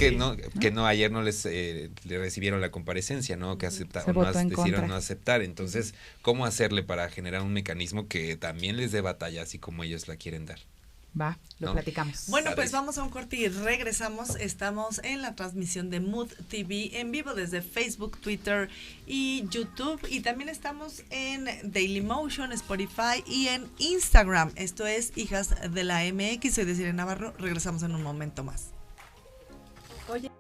ayer no les le recibieron la comparecencia, ¿no? Que Se aceptaron, votó en decidieron contra. no aceptar. Entonces, ¿cómo hacerle para generar un mecanismo que también les dé batalla, así como ellos la quieren dar? Va, lo ¿No? platicamos. Bueno, Padre. pues vamos a un corte y regresamos. Estamos en la transmisión de Mood TV en vivo desde Facebook, Twitter y YouTube. Y también estamos en Dailymotion, Spotify y en Instagram. Esto es Hijas de la MX. Soy Desiree Navarro. Regresamos en un momento más. Oye.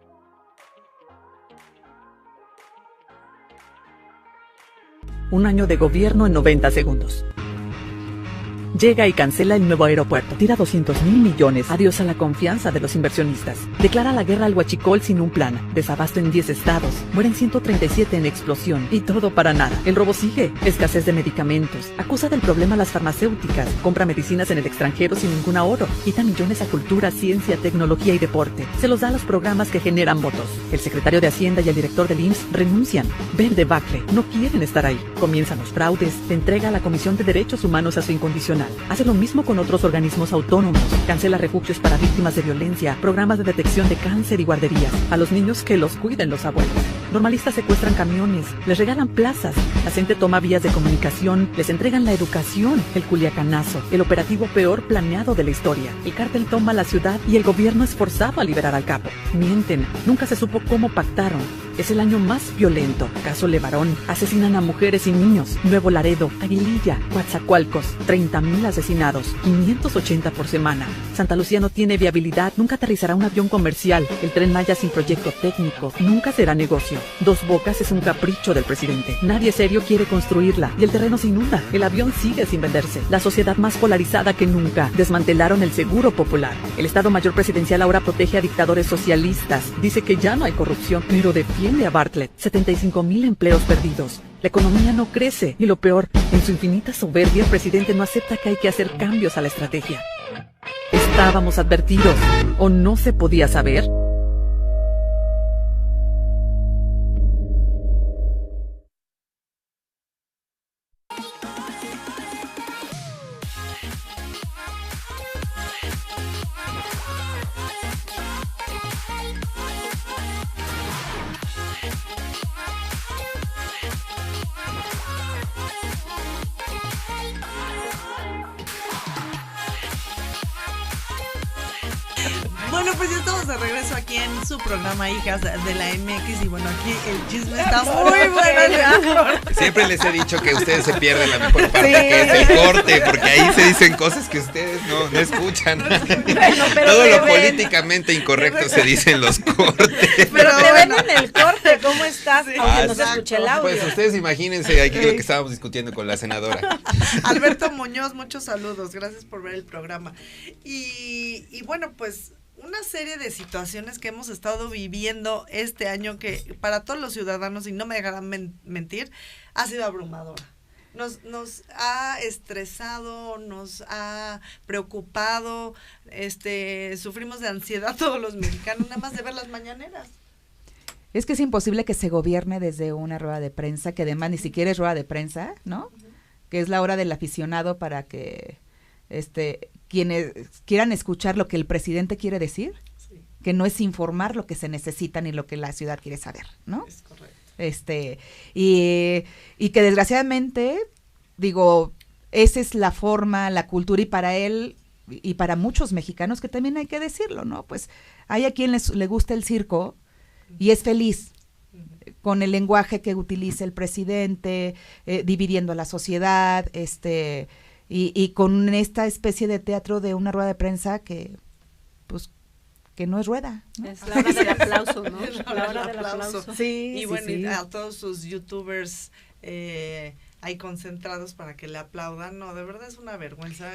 Un año de gobierno en 90 segundos. Llega y cancela el nuevo aeropuerto. Tira 200,000 millones. Adiós a la confianza de los inversionistas. Declara la guerra al huachicol sin un plan. Desabasto en 10 estados. Mueren 137 en explosión. Y todo para nada. El robo sigue. Escasez de medicamentos. Acusa del problema a las farmacéuticas. Compra medicinas en el extranjero sin ningún ahorro. Quita millones a cultura, ciencia, tecnología y deporte. Se los da a los programas que generan votos. El secretario de Hacienda y el director del IMSS renuncian. Ven debacle. No quieren estar ahí. Comienzan los fraudes. Te entrega a la Comisión de Derechos Humanos a su incondicional. Hace lo mismo con otros organismos autónomos. Cancela refugios para víctimas de violencia, programas de detección de cáncer y guarderías. A los niños que los cuiden los abuelos. Normalistas secuestran camiones, les regalan plazas. La gente toma vías de comunicación, les entregan la educación. El culiacanazo, el operativo peor planeado de la historia. El cártel toma la ciudad y el gobierno es forzado a liberar al capo. Mienten, nunca se supo cómo pactaron. Es el año más violento. Caso Levarón, asesinan a mujeres y niños. Nuevo Laredo, Aguililla, Coatzacoalcos, 30,000 asesinados, 580 por semana. Santa Lucía no tiene viabilidad, nunca aterrizará un avión comercial. El Tren Maya sin proyecto técnico, nunca será negocio. Dos Bocas es un capricho del presidente. Nadie serio quiere construirla y el terreno se inunda. El avión sigue sin venderse. La sociedad más polarizada que nunca. Desmantelaron el Seguro Popular. El Estado Mayor Presidencial ahora protege a dictadores socialistas. Dice que ya no hay corrupción, pero defiende a Bartlett. 75,000 empleos perdidos. La economía no crece y lo peor, en su infinita soberbia el presidente no acepta que hay que hacer cambios a la estrategia. ¿Estábamos advertidos o no se podía saber? Bueno, pues ya estamos de regreso aquí en su programa Hijas de la MX y bueno, aquí el chisme está muy bueno. Siempre les he dicho que ustedes se pierden la mejor parte, que es el corte, porque ahí se dicen cosas que ustedes no escuchan. Todo lo políticamente incorrecto se dice en los cortes. Pero te ven en el corte, ¿cómo estás? Sí. Aunque no se Exacto. escuche el audio. Pues ustedes imagínense aquí lo que estábamos discutiendo con la senadora. Alberto Muñoz, muchos saludos, gracias por ver el programa. Y bueno, pues una serie de situaciones que hemos estado viviendo este año que para todos los ciudadanos, y no me dejarán mentir, ha sido abrumadora. Nos ha estresado, nos ha preocupado, sufrimos de ansiedad todos los mexicanos, nada más de ver las mañaneras. Es que es imposible que se gobierne desde una rueda de prensa, que además ni siquiera es rueda de prensa, ¿no? Que es la hora del aficionado para que quienes quieran escuchar lo que el presidente quiere decir, Sí, que no es informar lo que se necesita ni lo que la ciudad quiere saber, ¿no? es correcto. Y que desgraciadamente, digo, esa es la forma, la cultura, y para él y para muchos mexicanos, que también hay que decirlo, ¿no? Pues hay a quien le gusta el circo y es feliz con el lenguaje que utiliza el presidente, dividiendo a la sociedad, y con esta especie de teatro de una rueda de prensa que, pues, que no es rueda, ¿no? Es la hora del aplauso, ¿no? Es La hora del aplauso. Sí, Y sí, bueno, sí. y a todos sus youtubers ahí concentrados para que le aplaudan, no, de verdad es una vergüenza.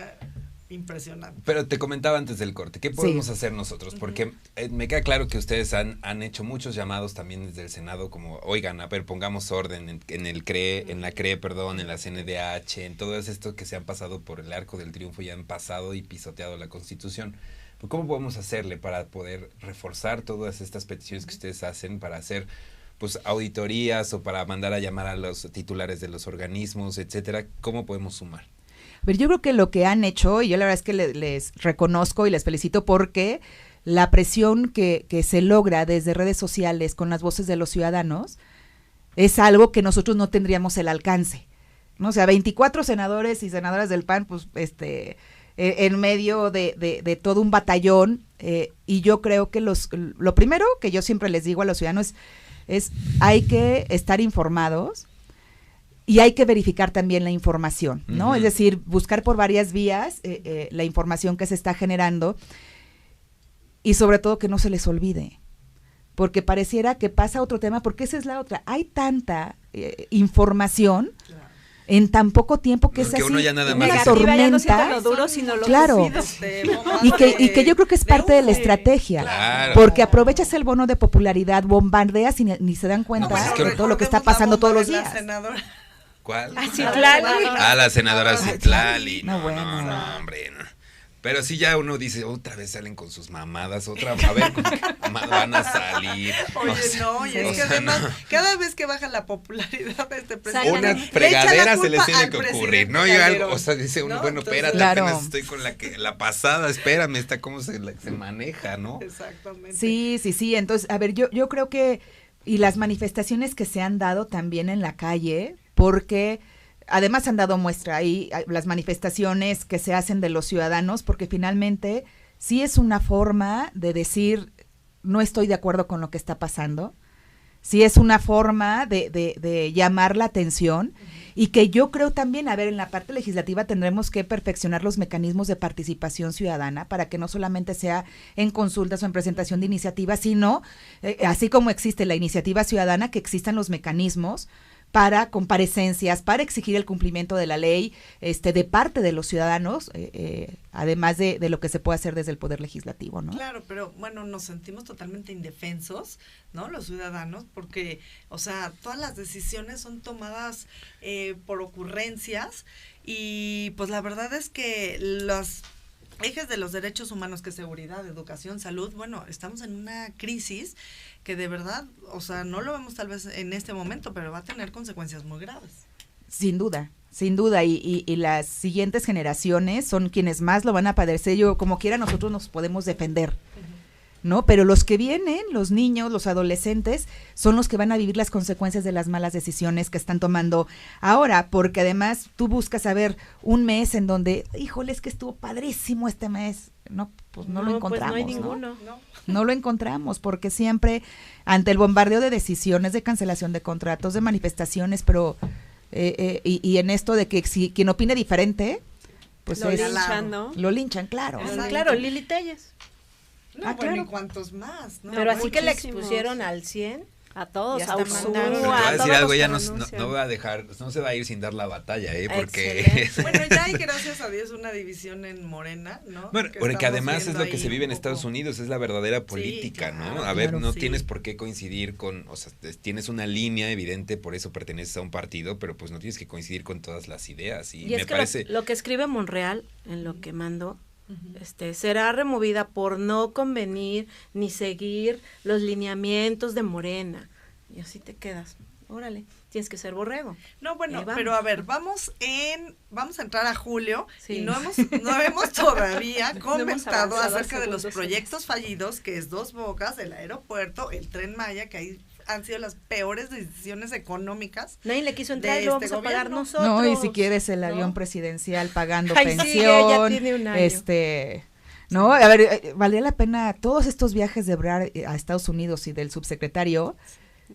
impresionante. Pero te comentaba antes del corte, ¿qué podemos hacer nosotros? Porque me queda claro que ustedes han hecho muchos llamados también desde el Senado, como, oigan, a ver, pongamos orden en el CRE, en la CRE, perdón, en la CNDH, en todo esto que se han pasado por el arco del triunfo y han pasado y pisoteado la Constitución. Pero ¿cómo podemos hacerle para poder reforzar todas estas peticiones que ustedes hacen para hacer pues auditorías o para mandar a llamar a los titulares de los organismos, etcétera? ¿Cómo podemos sumar? Pero yo creo que lo que han hecho, y yo la verdad es que les reconozco y les felicito porque la presión que se logra desde redes sociales con las voces de los ciudadanos es algo que nosotros no tendríamos el alcance, ¿no? O sea, 24 senadores y senadoras del PAN, pues, en medio de todo un batallón, y yo creo que lo primero que yo siempre les digo a los ciudadanos es hay que estar informados, y hay que verificar también la información, ¿no? Uh-huh. Es decir, buscar por varias vías la información que se está generando y sobre todo que no se les olvide, porque pareciera que pasa otro tema, porque esa es la otra. Hay tanta información en tan poco tiempo que es así uno ya nada más una dice, tormenta. Ya no siente lo duro, sino lo claro. Y que yo creo que es parte de la estrategia, Claro. porque aprovechas el bono de popularidad, bombardeas y ni se dan cuenta pues es que de todo lo que está pasando todos los días. ¿Cuál? Citlali. La senadora Citlali. No, bueno. No, hombre, no. Pero sí ya uno dice, otra vez salen con sus mamadas, a ver con qué van a salir. Oye, O sea, no, y es que además, cada vez que baja la popularidad de este presidente, una fregadera se les tiene que ocurrir, ¿no? Y algo, o sea, dice uno, ¿no? bueno, Entonces, espérate, claro. apenas estoy con la pasada, espérame, está cómo se maneja, ¿no? Exactamente. Sí, entonces, a ver, yo creo que, y las manifestaciones que se han dado también en la calle, porque además han dado muestra ahí, las manifestaciones que se hacen de los ciudadanos, porque finalmente sí es una forma de decir, no estoy de acuerdo con lo que está pasando, sí es una forma de llamar la atención, y que yo creo también, a ver, en la parte legislativa tendremos que perfeccionar los mecanismos de participación ciudadana para que no solamente sea en consultas o en presentación de iniciativas, sino, así como existe la iniciativa ciudadana, que existan los mecanismos para comparecencias, para exigir el cumplimiento de la ley de parte de los ciudadanos, además de lo que se puede hacer desde el Poder Legislativo, ¿no? Claro, pero bueno, nos sentimos totalmente indefensos, ¿no? Los ciudadanos, porque, o sea, todas las decisiones son tomadas por ocurrencias, y pues la verdad es que los ejes de los derechos humanos, que es seguridad, educación, salud, bueno, estamos en una crisis que de verdad, o sea, no lo vemos tal vez en este momento, pero va a tener consecuencias muy graves. Sin duda, y las siguientes generaciones son quienes más lo van a padecer. Yo, como quiera, nosotros nos podemos defender, ¿no? Pero los que vienen, los niños, los adolescentes, son los que van a vivir las consecuencias de las malas decisiones que están tomando ahora, porque además tú buscas saber un mes en donde, híjole, es que estuvo padrísimo este mes, no, pues no lo encontramos, pues no hay ninguno. No lo encontramos, porque siempre ante el bombardeo de decisiones, de cancelación de contratos, de manifestaciones, pero y en esto de que si quien opine diferente, pues lo es, linchan, ¿no? lo linchan, claro. Exacto. Claro, Lili Telles. No, bueno, claro. ¿y cuántos más? ¿no? Pero así que la muchísimos. expusieron al 100. A todos, Ya a hasta Ursúa, mandaron. Pero te voy a a decir todos algo, los ya que no renuncian. va a dejar, no se va a ir sin dar la batalla, porque Excelente. Bueno, ya hay, gracias a Dios, una división en Morena, ¿no? bueno, Que porque estamos además es viendo lo que ahí se vive en un Estados poco. Unidos, es la verdadera política, claro, ¿no? A ver, claro, no sí. tienes por qué coincidir con, o sea, tienes una línea evidente, por eso perteneces a un partido, pero pues no tienes que coincidir con todas las ideas, y Y me es que parece... lo que escribe Monreal, en lo que mando, será removida por no convenir ni seguir los lineamientos de Morena. Y así te quedas. Órale, tienes que ser borrego. No, bueno, Vamos. pero a ver, vamos a entrar a julio, Sí. y no hemos todavía hemos comentado avanzado acerca de los segundo proyectos fallidos, que es Dos Bocas, el aeropuerto, el Tren Maya, que ahí han sido las peores decisiones económicas. Nadie le quiso entrar De y lo vamos este a pagar gobierno. nosotros. No, y si quieres el ¿no? avión presidencial pagando Ay, sí, pensión, ella tiene un año. no, a ver, valdría la pena todos estos viajes de Ebrard a Estados Unidos y del subsecretario,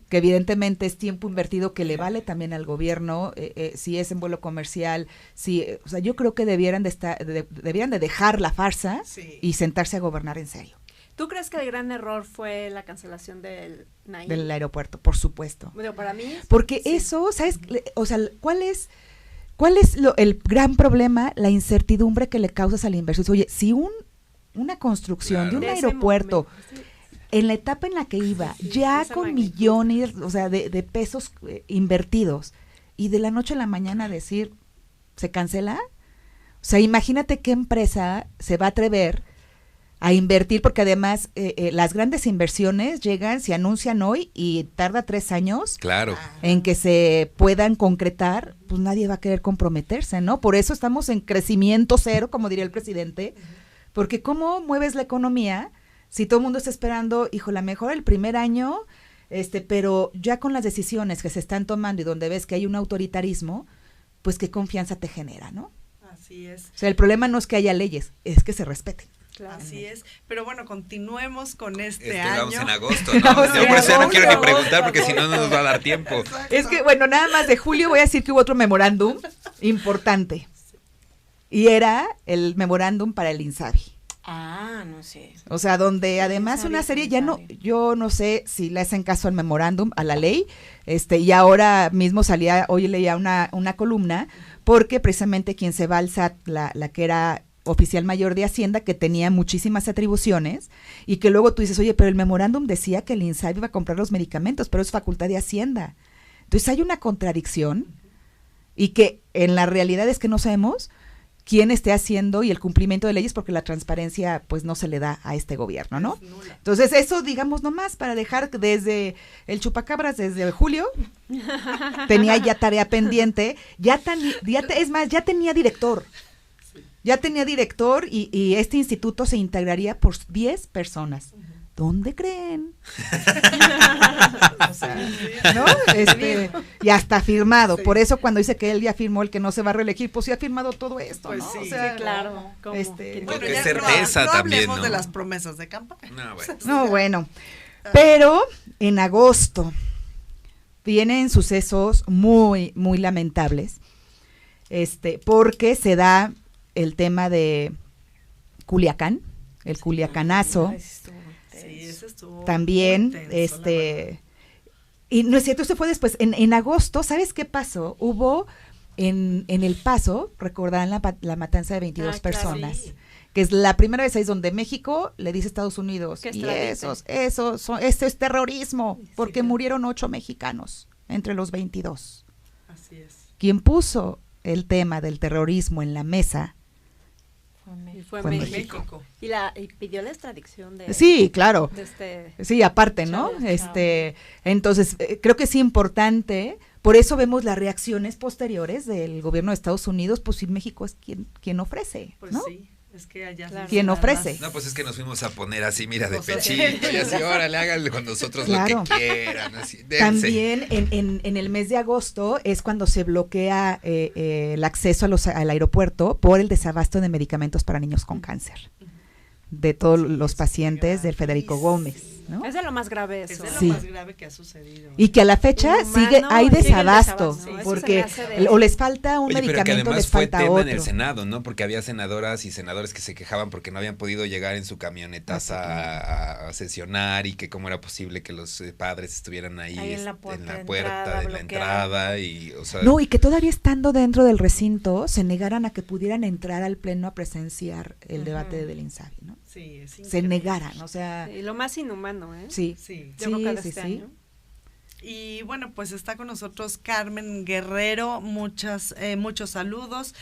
que evidentemente es tiempo invertido que le vale también al gobierno, si es en vuelo comercial, o sea, yo creo que debieran de dejar la farsa Sí. y sentarse a gobernar en serio. ¿Tú crees que el gran error fue la cancelación del Naim? Del aeropuerto, por supuesto. Bueno, para mí. Porque sí. eso, ¿sabes? O sea, ¿cuál ¿Cuál es el gran problema? La incertidumbre que le causas al inversor. Oye, si una construcción de un aeropuerto, en la etapa en la que iba, ya con millones, o sea, de pesos invertidos, y de la noche a la mañana decir, ¿se cancela? O sea, imagínate qué empresa se va a atrever a invertir, porque además las grandes inversiones llegan, se anuncian hoy y tarda 3 años en que se puedan concretar, pues nadie va a querer comprometerse, ¿no? Por eso estamos en crecimiento cero, como diría el presidente, porque ¿cómo mueves la economía si todo el mundo está esperando, hijo, la mejor el primer año, pero ya con las decisiones que se están tomando y donde ves que hay un autoritarismo, pues qué confianza te genera, ¿no? Así es. O sea, el problema no es que haya leyes, es que se respeten. Claro. Así es, pero bueno, continuemos con este año. Vamos en agosto, ¿no? Yo por eso no quiero ni preguntar porque si no, no nos va a dar tiempo. Exacto. Es que, bueno, nada más de julio voy a decir que hubo otro memorándum importante, y era el memorándum para el INSABI. No sé. O sea, donde además una serie, yo no sé si le hacen caso al memorándum, a la ley, y ahora mismo hoy leía una columna, porque precisamente quien se va al SAT, la que era oficial mayor de Hacienda, que tenía muchísimas atribuciones, y que luego tú dices, oye, pero el memorándum decía que el INSABI iba a comprar los medicamentos, pero es facultad de Hacienda. Entonces hay una contradicción, y que en la realidad es que no sabemos quién esté haciendo y el cumplimiento de leyes, porque la transparencia pues no se le da a este gobierno, ¿no? Entonces eso, digamos, nomás para dejar desde el chupacabras, desde julio, tenía ya tarea pendiente, es más, ya tenía director. Ya tenía director y este instituto se integraría por 10 personas. ¿Dónde creen? O sea, ¿no? Ya está firmado. Sí. Por eso cuando dice que él ya firmó el que no se va a reelegir, pues ya ha firmado todo esto, pues ¿no? Sí, o sea, sí, claro. Bueno, qué certeza no también, hablemos ¿no? de las promesas de campaña. Bueno. Pero en agosto vienen sucesos muy, muy lamentables, porque se da el tema de Culiacán, el culiacanazo. Sí, ese estuvo también, tenso, y no es cierto, esto fue después, en agosto, ¿sabes qué pasó? Hubo en El Paso, recordarán la matanza de 22 personas, sí, que es la primera vez ahí donde México le dice a Estados Unidos, y esto es terrorismo, porque murieron 8 mexicanos entre los 22. Así es. Quien puso el tema del terrorismo en la mesa fue México. Y pidió la extradición de... Sí, claro. Sí, aparte, ¿no? Chávez. Entonces, creo que es importante, por eso vemos las reacciones posteriores del gobierno de Estados Unidos, pues si México es quien ofrece, pues ¿no? Sí. Es que allá quien ofrece. No, pues es que nos fuimos a poner así, mira, de pechito, y así, órale, háganle con nosotros lo que quieran. Así, también en el mes de agosto es cuando se bloquea el acceso al aeropuerto por el desabasto de medicamentos para niños con cáncer, de todos los pacientes del Federico Gómez, ¿no? Es de lo más grave eso. Es de lo más grave que ha sucedido. Y que a la fecha hay desabasto, porque o les falta un medicamento, les falta otro. Fue tema en el Senado, ¿no? Porque había senadoras y senadores que se quejaban porque no habían podido llegar en su camionetas a sesionar, y que cómo era posible que los padres estuvieran ahí en la puerta de la entrada, y o sea, no, y que todavía estando dentro del recinto se negaran a que pudieran entrar al pleno a presenciar el debate del INSABI, ¿no? Sí, es se negaran, o sea, y lo más inhumano, ¿eh? Sí, Yo creo que este año. Y bueno, pues está con nosotros Carmen Guerrero, muchos saludos.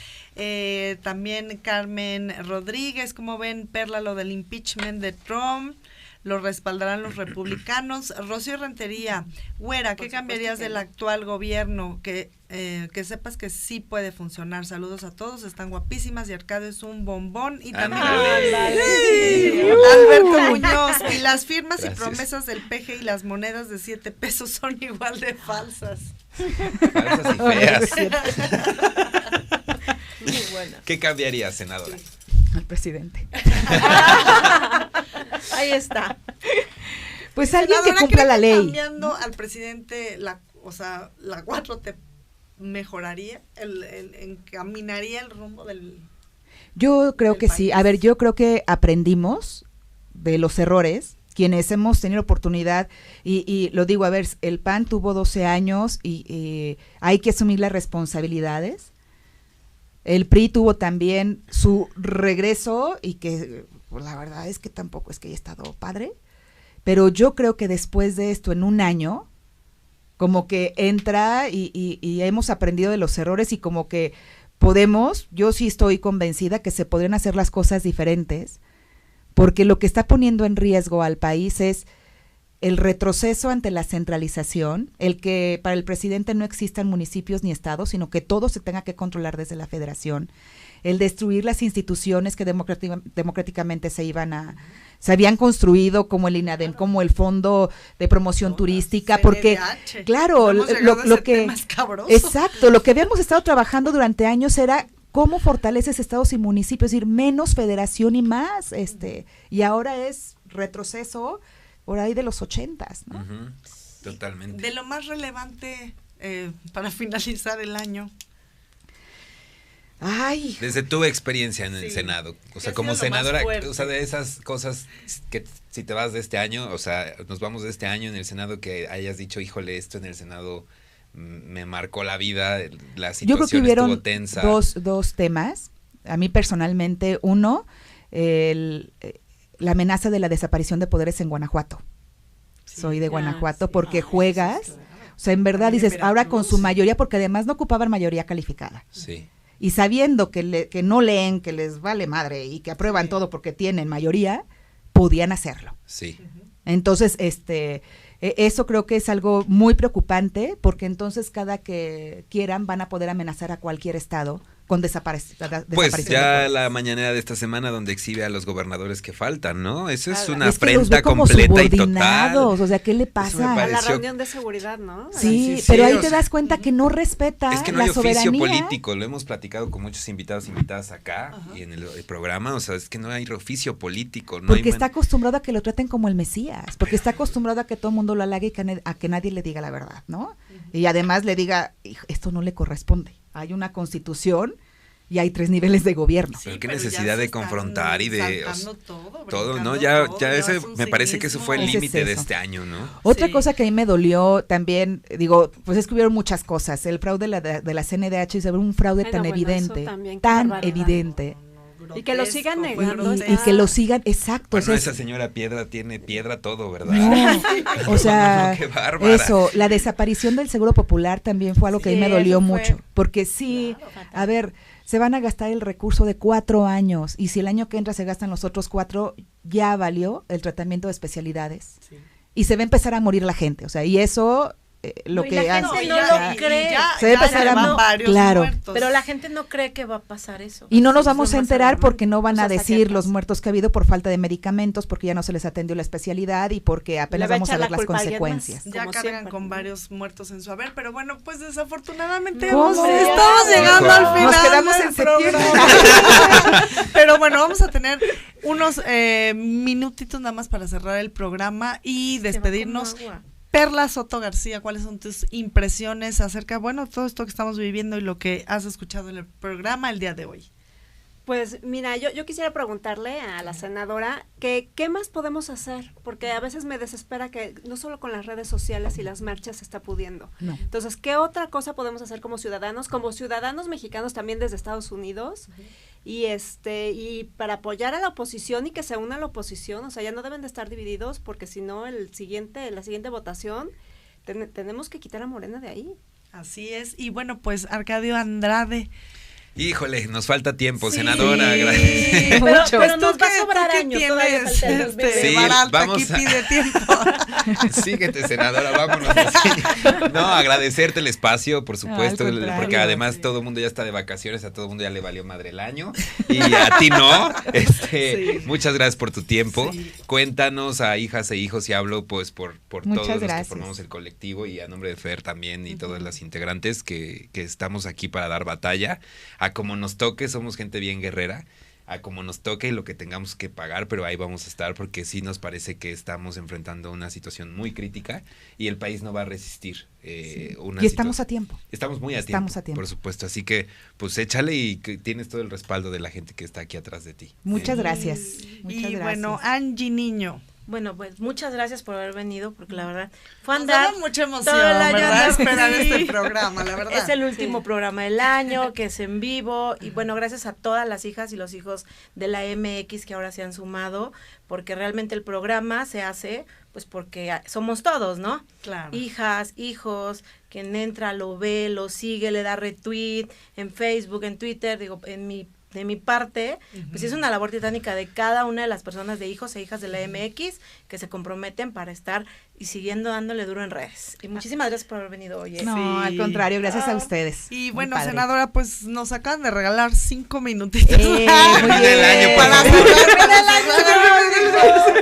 También Carmen Rodríguez, como ven, Perla, lo del impeachment de Trump, lo respaldarán los republicanos. Rocío Rentería, güera, ¿qué cambiarías del actual gobierno? Que sepas que sí puede funcionar. Saludos a todos, están guapísimas y Arcadio es un bombón. Y también Alberto Muñoz, y las firmas y promesas del peje y las monedas de 7 pesos son igual de falsas. Falsas y feas. Muy buena. ¿Qué cambiaría, senadora? Al presidente. Ahí está. Pues alguien que cumpla la ley. Cambiando al presidente, la 4T mejoraría, encaminaría el rumbo del... Yo creo que país. Sí. A ver, yo creo que aprendimos de los errores, quienes hemos tenido oportunidad, y lo digo, a ver, el PAN tuvo 12 años y hay que asumir las responsabilidades. El PRI tuvo también su regreso y que pues, la verdad es que tampoco es que haya estado padre, pero yo creo que después de esto, en un año, como que entra y hemos aprendido de los errores y como que yo sí estoy convencida que se podrían hacer las cosas diferentes, porque lo que está poniendo en riesgo al país es el retroceso ante la centralización, el que para el presidente no existan municipios ni estados, sino que todo se tenga que controlar desde la federación, el destruir las instituciones que democráticamente se habían construido, como el INADEM, como el Fondo de Promoción Turística, porque claro, lo que exacto, lo que habíamos estado trabajando durante años era cómo fortaleces estados y municipios, es decir, menos federación y más, y ahora es retroceso por ahí de los 80s, ¿no? Totalmente. De lo más relevante para finalizar el año. Ay. Desde tu experiencia en el Senado, o sea, como senadora, o sea, de esas cosas que si te vas de este año, o sea, nos vamos de este año en el Senado, que hayas dicho, híjole, esto en el Senado me marcó la vida, la situación estuvo tensa. Yo creo que hubieron dos temas. A mí personalmente, uno, la amenaza de la desaparición de poderes en Guanajuato. Soy de Guanajuato porque juegas, o sea, en verdad dices, ahora con su mayoría, porque además no ocupaban mayoría calificada. Sí. Y sabiendo que no leen, que les vale madre y que aprueban todo porque tienen mayoría, podían hacerlo. Sí. Entonces, eso creo que es algo muy preocupante, porque entonces cada que quieran van a poder amenazar a cualquier estado con desaparición. Pues ya la mañanera de esta semana donde exhibe a los gobernadores que faltan, ¿no? Eso es una es que los ve afrenta como completa y total. subordinados, o sea, ¿qué le pasa? A la reunión de seguridad, ¿no? Sí, pero ahí te das cuenta que no respeta es que no la hay oficio soberanía político, lo hemos platicado con muchos invitados e invitadas acá y en el programa, o sea, es que no hay oficio político. No porque está acostumbrado a que lo traten como el Mesías, porque está acostumbrado a que todo el mundo lo halague y a que nadie le diga la verdad, ¿no? Y además le diga, esto no le corresponde, hay una constitución y hay 3 niveles de gobierno. Pero qué necesidad de confrontar y de todo, ¿no? Todo, ya ese me parece que eso fue el límite de este año, ¿no? Otra cosa que a mí me dolió también, digo, pues es que hubieron muchas cosas. El fraude de la CNDH es un fraude tan evidente, tan evidente. Y que lo sigan negando. Y que lo sigan, exacto. Bueno, o sea, esa señora Piedra tiene piedra todo, ¿verdad? No, o sea, qué bárbara. Eso, la desaparición del Seguro Popular también fue algo que a mí me dolió mucho. Porque sí, a ver, se van a gastar el recurso de 4 años y si el año que entra se gastan los otros 4, ya valió el tratamiento de especialidades. Sí. Y se va a empezar a morir la gente, o sea, y eso... lo que la gente no lo cree. Se debe empezar a varios claro. muertos. Pero la gente no cree que va a pasar eso. Y no nos vamos a enterar porque no van a decir los muertos que ha habido por falta de medicamentos, porque ya no se les atendió la especialidad y porque apenas vamos a ver las consecuencias. Ya cargan siempre con varios muertos en su haber, pero bueno, pues desafortunadamente ¿Cómo? estamos llegando al final. Nos quedamos del en septiembre. Pero bueno, vamos a tener unos minutitos nada más para cerrar el programa y despedirnos. Perla Soto García, ¿cuáles son tus impresiones acerca, bueno, todo esto que estamos viviendo y lo que has escuchado en el programa el día de hoy? Pues mira, yo quisiera preguntarle a la senadora que qué más podemos hacer, porque a veces me desespera que no solo con las redes sociales y las marchas se está pudiendo. No. Entonces, ¿qué otra cosa podemos hacer como ciudadanos mexicanos también desde Estados Unidos? Y para apoyar a la oposición y que se una a la oposición, o sea, ya no deben de estar divididos porque si no la siguiente votación tenemos que quitar a Morena de ahí. Así es, y bueno, pues Arcadio Andrade. Híjole, nos falta tiempo, senadora. Pero nos va a sobrar años. Sí, vamos aquí pide tiempo. Síguete, senadora, vámonos así. No, agradecerte el espacio, por supuesto, porque además todo el mundo ya está de vacaciones, a todo el mundo ya le valió madre el año, y a ti no. Muchas gracias por tu tiempo. Sí. Cuéntanos a hijas e hijos, y hablo pues por todos los que formamos el colectivo, y a nombre de Fer también, y todas las integrantes que estamos aquí para dar batalla. A como nos toque, somos gente bien guerrera, a como nos toque lo que tengamos que pagar, pero ahí vamos a estar porque sí nos parece que estamos enfrentando una situación muy crítica y el país no va a resistir. Y estamos a tiempo. Estamos muy a tiempo, por supuesto, así que pues échale y que tienes todo el respaldo de la gente que está aquí atrás de ti. Muchas gracias. Muchas gracias. Bueno, Angie Niño. Bueno, pues muchas gracias por haber venido, porque la verdad fue Nos andar daba mucha emoción, todo el año ¿verdad? andar- Esperar Sí. este programa, la verdad. Es el último programa del año, que es en vivo, y bueno, gracias a todas las hijas y los hijos de la MX que ahora se han sumado, porque realmente el programa se hace, pues porque somos todos, ¿no? Claro. Hijas, hijos, quien entra, lo ve, lo sigue, le da retweet en Facebook, en Twitter, digo, de mi parte, pues es una labor titánica de cada una de las personas de hijos e hijas de la MX que se comprometen para estar y siguiendo dándole duro en redes. Y muchísimas gracias por haber venido hoy. No, Sí. al contrario, gracias a ustedes. Y Muy bueno, padre. senadora, pues nos acaban de regalar 5 minutitos. Muy Termina el año, por Para favor. cerrar,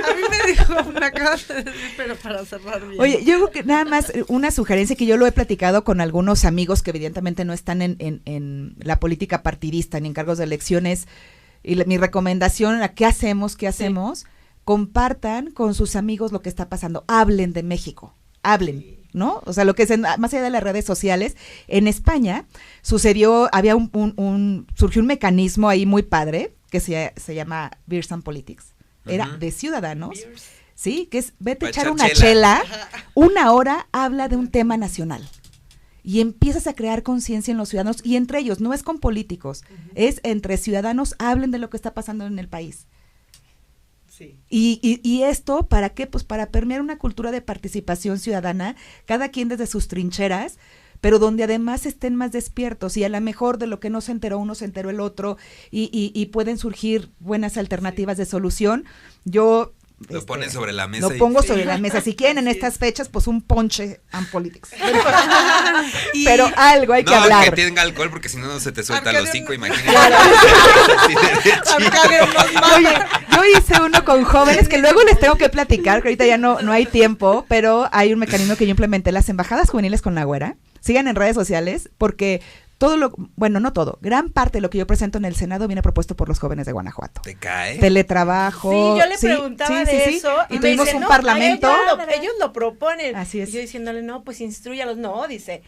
a mí me dijo, me acabas de decir, pero para cerrar bien. Oye, yo creo que nada más una sugerencia que yo lo he platicado con algunos amigos que evidentemente no están en la política partidista ni en cargos de elecciones, y mi recomendación a qué hacemos, compartan con sus amigos lo que está pasando, hablen de México, hablen, ¿no? O sea, lo que es más allá de las redes sociales, en España surgió un mecanismo ahí muy padre que se llama Beers and Politics, era de ciudadanos. Sí, que es vete a echar una chela, una hora habla de un tema nacional y empiezas a crear conciencia en los ciudadanos y entre ellos, no es con políticos, es entre ciudadanos, hablen de lo que está pasando en el país. Sí. Y esto, ¿para qué? Pues para permear una cultura de participación ciudadana, cada quien desde sus trincheras, pero donde además estén más despiertos y a lo mejor de lo que no se enteró uno, se enteró el otro y pueden surgir buenas alternativas de solución. Yo Lo pones sobre la mesa. lo pongo sobre la mesa. Si quieren en estas fechas, pues un ponche and politics. Pero algo hay que no, hablar. que tenga alcohol, porque si no, no se te suelta Arcadio los cinco, no- imagínate. Sí, Oye, yo hice uno con jóvenes que luego les tengo que platicar, que ahorita ya no hay tiempo, pero hay un mecanismo que yo implementé en las embajadas juveniles con la güera. Sigan en redes sociales, porque no todo, gran parte de lo que yo presento en el Senado viene propuesto por los jóvenes de Guanajuato. ¿Te cae? Teletrabajo. Sí, yo le preguntaba de eso. Y me tuvimos dice, un "No, parlamento. ellos lo proponen. Así es. Y yo diciéndole, no, pues instruyalos. No, dice,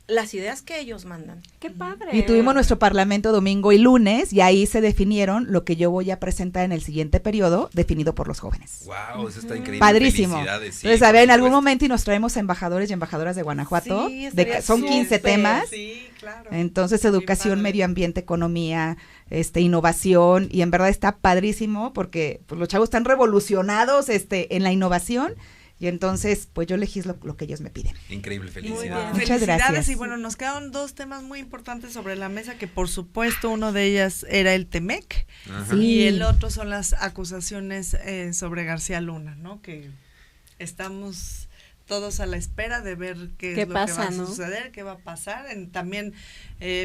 las ideas que ellos mandan. Qué padre. Y tuvimos nuestro parlamento domingo y lunes, y ahí se definieron lo que yo voy a presentar en el siguiente periodo, definido por los jóvenes. Wow, eso está increíble. Padrísimo. Felicidades, sí, Entonces, a ver, en por algún supuesto. momento y nos traemos embajadores y embajadoras de Guanajuato. Sí, estaría Son 15 súper. temas. Sí, claro. Entonces, Muy educación, padre. medio ambiente, economía, innovación, y en verdad está padrísimo porque pues, los chavos están revolucionados en la innovación, y entonces pues yo legislo lo que ellos me piden. Increíble, bien. felicidades. Muchas Felicidades, gracias. y bueno, nos quedaron 2 temas muy importantes sobre la mesa, que por supuesto uno de ellas era el TEMEC, Ajá. Sí. y el otro son las acusaciones sobre García Luna, ¿no? Que estamos todos a la espera de ver qué ¿Qué es lo pasa, que va a no? suceder, qué va a pasar, también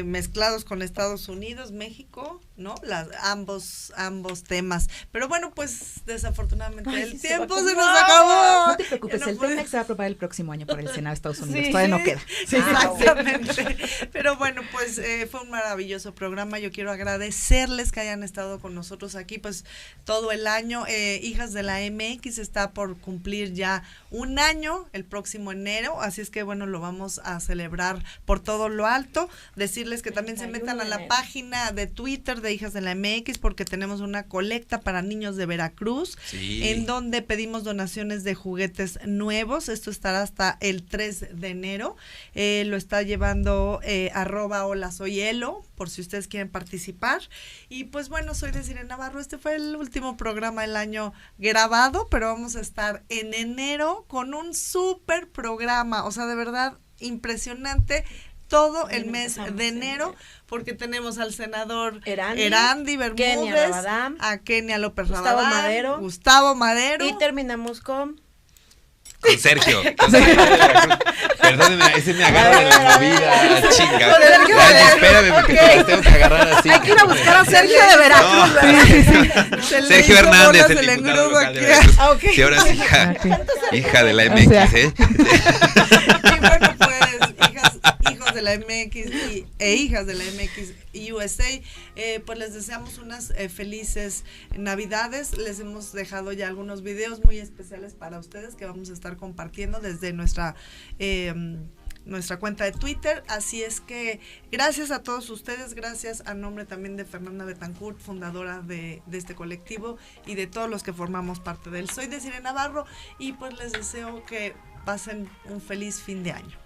mezclados con Estados Unidos, México, ¿no? Ambos temas. Pero bueno, pues desafortunadamente Ay, el sí, se tiempo va se a nos acabar. acabó. No te preocupes, Ya no el puede- TEMEC se va a aprobar el próximo año por el Senado de Estados Unidos, Sí. todavía no queda. Exactamente. Pero bueno, pues fue un maravilloso programa. Yo quiero agradecerles que hayan estado con nosotros aquí pues todo el año. Hijas de la MX está por cumplir ya un año el próximo enero, así es que bueno, lo vamos a celebrar por todo lo alto. Decirles que también se 31 metan a de la enero. página de Twitter de Hijas de la MX, porque tenemos una colecta para niños de Veracruz, Sí. en donde pedimos donaciones de juguetes nuevos. Esto estará hasta el 3 de enero. Lo está llevando @holasoyelo, por si ustedes quieren participar. Y pues bueno, soy Desiree Navarro. Este fue el último programa del año grabado, pero vamos a estar en enero con un súper programa. O sea, de verdad, impresionante. Todo el Bien, mes empezamos de en enero, enero. porque tenemos al senador Erandi Bermúdez, Kenia Rabadán, a Kenia López Gustavo Rabadán, Madero. Gustavo Madero. Y terminamos con... Con Sergio. Perdóneme, ese me agarra de la movida, chinga. Sergio Ya, Madero. espérame, porque te las tengo que agarrar así. Hay que ir a buscar a Sergio de Veracruz. No. Se le Sergio hizo Hernández, bolas el el diputado engrudo local de aquí. Veracruz. Ah, ok. Sí, ahora sí, hija de la MX, O sea. ¿eh? Y bueno, pues, hijos de la MX e hijas de la MX y USA, pues les deseamos unas felices Navidades. Les hemos dejado ya algunos videos muy especiales para ustedes que vamos a estar compartiendo desde nuestra nuestra cuenta de Twitter. Así es que gracias a todos ustedes, gracias a nombre también de Fernanda Betancourt, fundadora de este colectivo, y de todos los que formamos parte de él. Soy Desiree Navarro y pues les deseo que pasen un feliz fin de año.